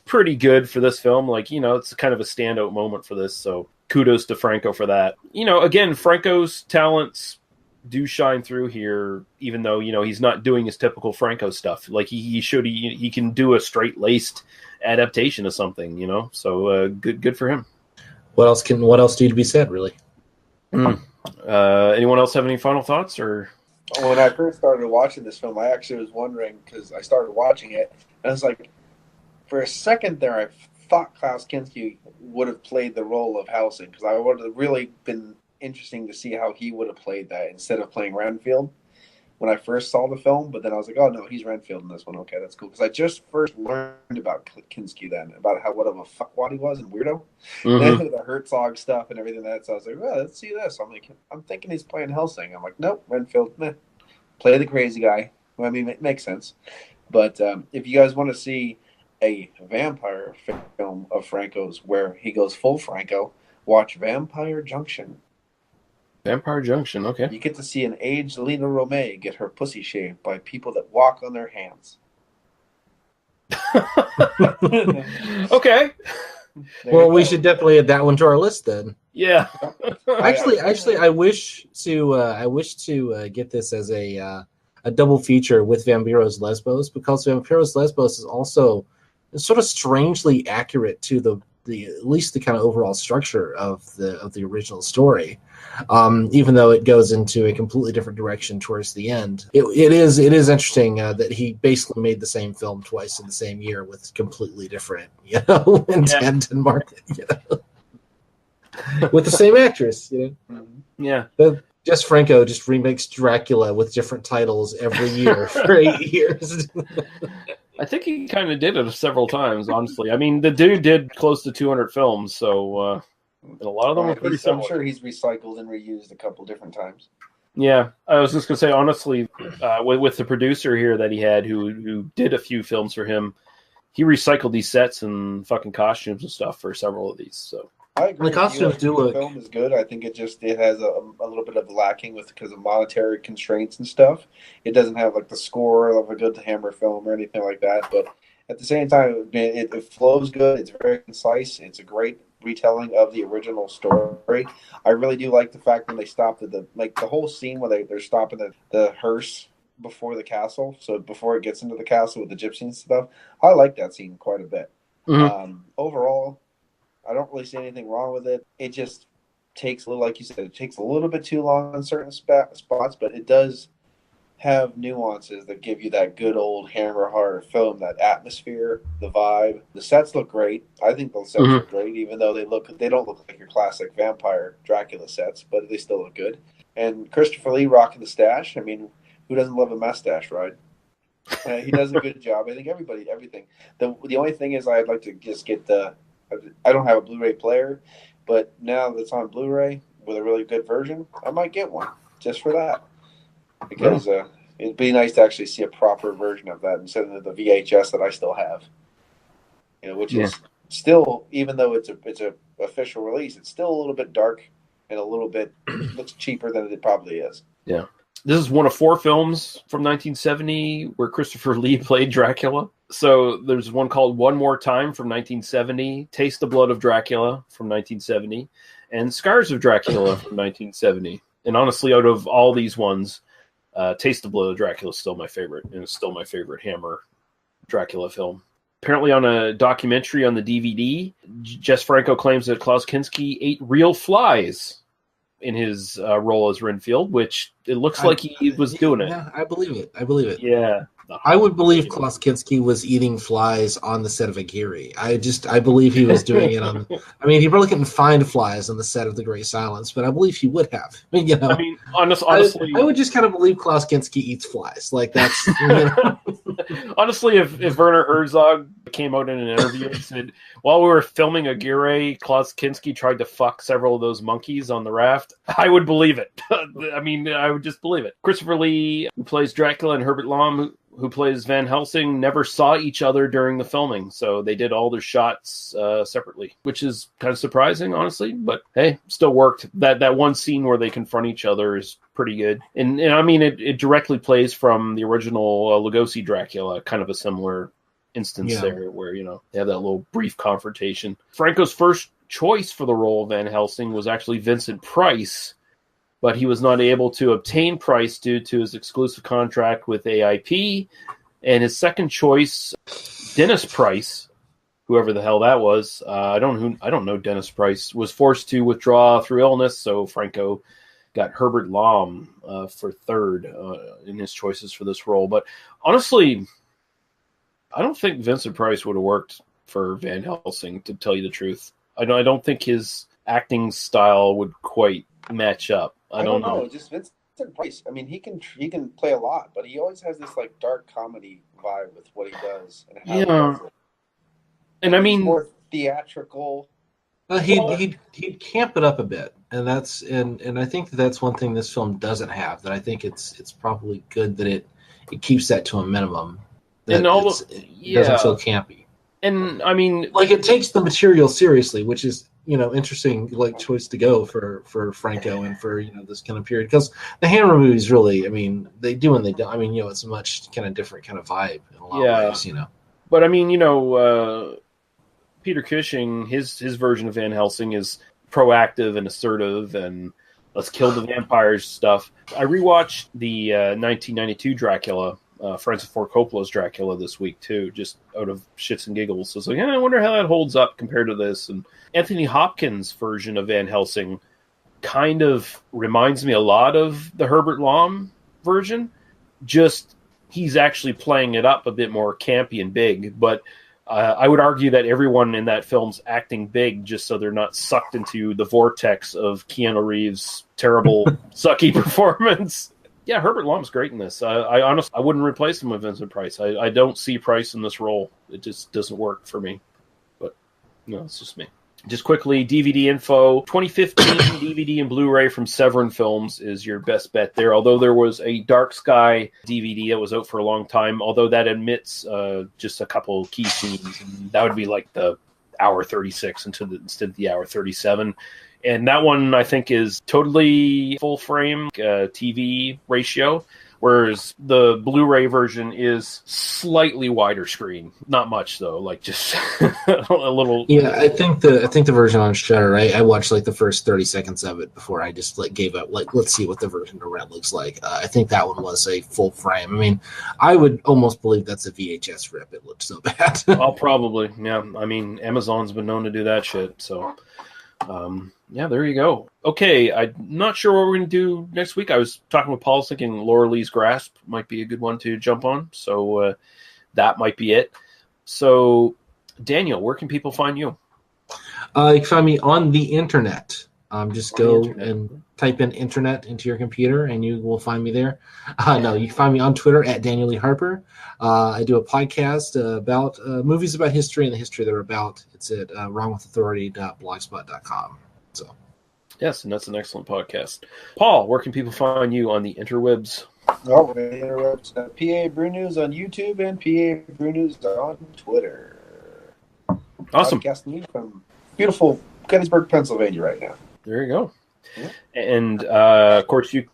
pretty good for this film. Like, it's kind of a standout moment for this. So kudos to Franco for that. Again, Franco's talents do shine through here, even though, he's not doing his typical Franco stuff. Like he can do a straight-laced adaptation of something, so good for him. What else need to be said, really? Anyone else have any final thoughts? Or when I first started watching this film, I actually was wondering because I started watching it and I was like, for a second there, I thought Klaus Kinski would have played the role of Helsing because I would have really been interesting to see how he would have played that instead of playing Renfield when I first saw the film. But then I was like, oh no, he's Renfield in this one. Okay, that's cool because I just first learned about Kinski then, about what of a fuckwad he was and weirdo. Then the Herzog stuff and everything that. So I was like, well, let's see this. I'm thinking he's playing Helsing. I'm like, nope, Renfield. Play the crazy guy. Well, I mean, it makes sense. But if you guys want to see a vampire film of Franco's where he goes full Franco, watch Vampire Junction. Vampire Junction, okay. You get to see an aged Lena Romay get her pussy shaved by people that walk on their hands. Okay. Well, we should definitely add that one to our list then. Yeah. Actually, I wish to get this as a double feature with Vampiros Lesbos because Vampiros Lesbos is also sort of strangely accurate to the at least the kind of overall structure of the original story, even though it goes into a completely different direction towards the end. It is interesting that he basically made the same film twice in the same year with completely different intent and market, with the same actress. Yeah. Jess Franco just remakes Dracula with different titles every year for 8 years. I think he kind of did it several times, honestly. I mean, the dude did close to 200 films, so a lot of them are pretty similar. I'm sure he's recycled and reused a couple different times. Yeah, I was just going to say, honestly, with the producer here that he had who did a few films for him, he recycled these sets and fucking costumes and stuff for several of these, so... I agree. The costumes do look. The film is good. I think it has a little bit of lacking because of monetary constraints and stuff. It doesn't have like the score of a good Hammer film or anything like that. But at the same time, it flows good. It's very concise. It's a great retelling of the original story. I really do like the fact when they stopped at the whole scene where they're stopping the hearse before the castle. So before it gets into the castle with the gypsies and stuff, I like that scene quite a bit. Mm-hmm. Overall, I don't really see anything wrong with it. It just takes a little, like you said, it takes a little bit too long on certain spots, but it does have nuances that give you that good old Hammer horror film, that atmosphere, the vibe. The sets look great. I think those sets look great, even though they don't look like your classic vampire Dracula sets, but they still look good. And Christoper Lee rocking the stash. I mean, who doesn't love a mustache, right? He does a good job. I think everything. The only thing is I'd like to just get the I don't have a Blu-ray player, but now that it's on Blu-ray with a really good version, I might get one just for that, because it'd be nice to actually see a proper version of that instead of the VHS that I still have. Which is still, even though it's a official release, it's still a little bit dark and a little bit looks cheaper than it probably is. Yeah. This is one of 4 films from 1970 where Christoper Lee played Dracula. So there's one called One More Time from 1970, Taste the Blood of Dracula from 1970, and Scars of Dracula from 1970. And honestly, out of all these ones, Taste the Blood of Dracula is still my favorite, and it's still my favorite Hammer Dracula film. Apparently on a documentary on the DVD, Jess Franco claims that Klaus Kinski ate real flies in his role as Renfield, which it looks like he was doing it. Yeah, I believe it. Yeah. I would believe Klaus Kinski was eating flies on the set of Aguirre. I believe he was doing it on. I mean, he probably couldn't find flies on the set of The Great Silence, but I believe he would have. I mean, honestly, I would just kind of believe Klaus Kinski eats flies. Like that's. Honestly, if Werner Herzog came out in an interview and said, while we were filming Aguirre, Klaus Kinski tried to fuck several of those monkeys on the raft, I would believe it. I mean, I would just believe it. Christoper Lee, who plays Dracula, and Herbert Lom, who plays Van Helsing, never saw each other during the filming, so they did all their shots separately, which is kind of surprising, honestly, but hey, still worked. That one scene where they confront each other is pretty good, and I mean, it directly plays from the original Lugosi Dracula, kind of a similar instance there, where they have that little brief confrontation. Franco's first choice for the role of Van Helsing was actually Vincent Price, but he was not able to obtain Price due to his exclusive contract with AIP. And his second choice, Dennis Price, whoever the hell that was, I don't know Dennis Price, was forced to withdraw through illness, so Franco got Herbert Lom for third in his choices for this role. But honestly, I don't think Vincent Price would have worked for Van Helsing, to tell you the truth. I don't think his acting style would quite match up. I don't know. Just Vincent Price. I mean, he can play a lot, but he always has this like dark comedy vibe with what he does. And how he does it. And I mean, more theatrical. He'd camp it up a bit, and I think that's one thing this film doesn't have. That I think it's probably good that it keeps that to a minimum. That it doesn't feel campy. And I mean, like, it takes the material seriously, which is interesting like choice to go for Franco and for this kind of period, because the Hammer movies really, I mean, they do and they don't. I mean, it's a much kind of different kind of vibe in a lot of ways, But I mean, Peter Cushing, his version of Van Helsing is proactive and assertive and let's kill the vampires stuff. I rewatched the 1992 Dracula, Francis Ford Coppola's Dracula, this week too, just out of shits and giggles. So it's like, I wonder how that holds up compared to this. And Anthony Hopkins' version of Van Helsing kind of reminds me a lot of the Herbert Lom version. Just he's actually playing it up a bit more campy and big. But I would argue that everyone in that film's acting big just so they're not sucked into the vortex of Keanu Reeves' terrible, sucky performance. Yeah, Herbert Lom's great in this. I honestly, I wouldn't replace him with Vincent Price. I don't see Price in this role. It just doesn't work for me. But, it's just me. Just quickly, DVD info. 2015 DVD and Blu-ray from Severin Films is your best bet there. Although there was a Dark Sky DVD that was out for a long time, although that admits just a couple key scenes. And that would be like the hour 36 instead of the hour 37. And that one, I think, is totally full-frame TV ratio, whereas the Blu-ray version is slightly wider screen. Not much, though, like just a little. Yeah, I think the version on Shudder, I watched like the first 30 seconds of it before I just gave up. Let's see what the version to rent looks like. I think that one was a full frame. I mean, I would almost believe that's a VHS rip. It looked so bad. Oh, probably. Yeah, I mean, Amazon's been known to do that shit, so. Yeah, there you go. Okay, I'm not sure what we're going to do next week. I was talking with Paul, thinking Laura Lee's Grasp might be a good one to jump on. So that might be it. So, Daniel, where can people find you? You can find me on the internet. Just go and type in internet into your computer and you will find me there. No, you can find me on Twitter at Daniel Lee Harper. I do a podcast about movies about history and the history they're about. It's at wrongwithauthority.blogspot.com. So, yes, and that's an excellent podcast. Paul, where can people find you on the interwebs? Oh, the interwebs. PA Brew News on YouTube and PA Brew News on Twitter. Awesome. Podcasting from beautiful Gettysburg, Pennsylvania right now. There you go. Yeah. And, of course, you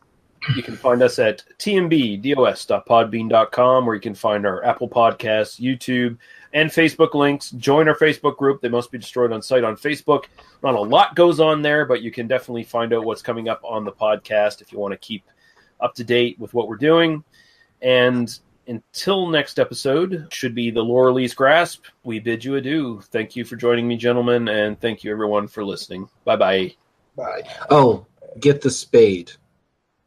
can find us at tmbdos.podbean.com, where you can find our Apple Podcasts, YouTube, and Facebook links. Join our Facebook group. They Must Be Destroyed on Sight on Facebook. Not a lot goes on there, but you can definitely find out what's coming up on the podcast if you want to keep up to date with what we're doing. And until next episode, should be the Laura Lee's Grasp, we bid you adieu. Thank you for joining me, gentlemen, and thank you, everyone, for listening. Bye-bye. Bye. Oh, get the spade.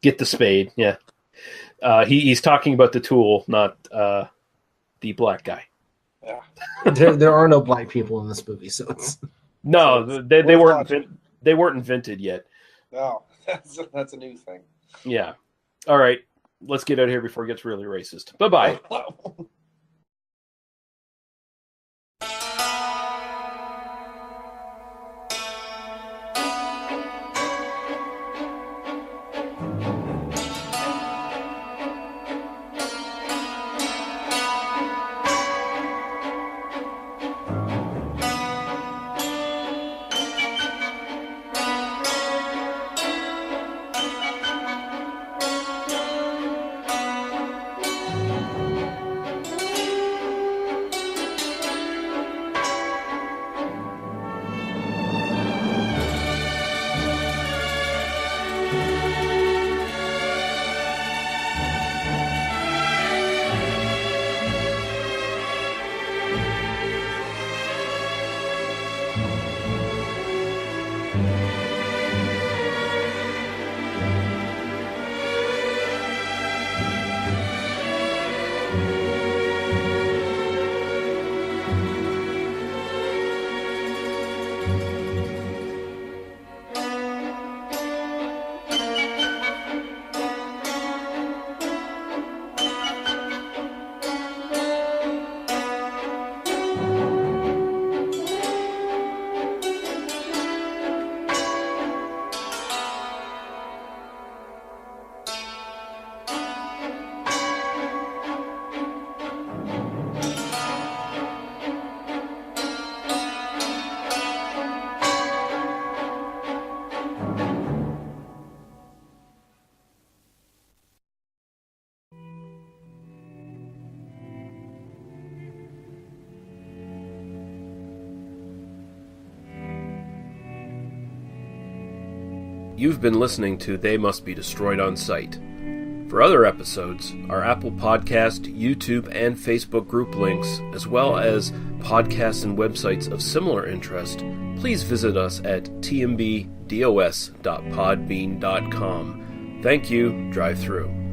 Get the spade, yeah. He's talking about the Tool, not the black guy. Yeah. There are no black people in this movie, so it's... No, they weren't invented yet. No, that's a new thing. Yeah. All right, let's get out of here before it gets really racist. Bye-bye. You've been listening to They Must Be Destroyed on Sight. For other episodes, our Apple Podcast, YouTube, and Facebook group links, as well as podcasts and websites of similar interest, please visit us at tmbdos.podbean.com. Thank you. Drive through.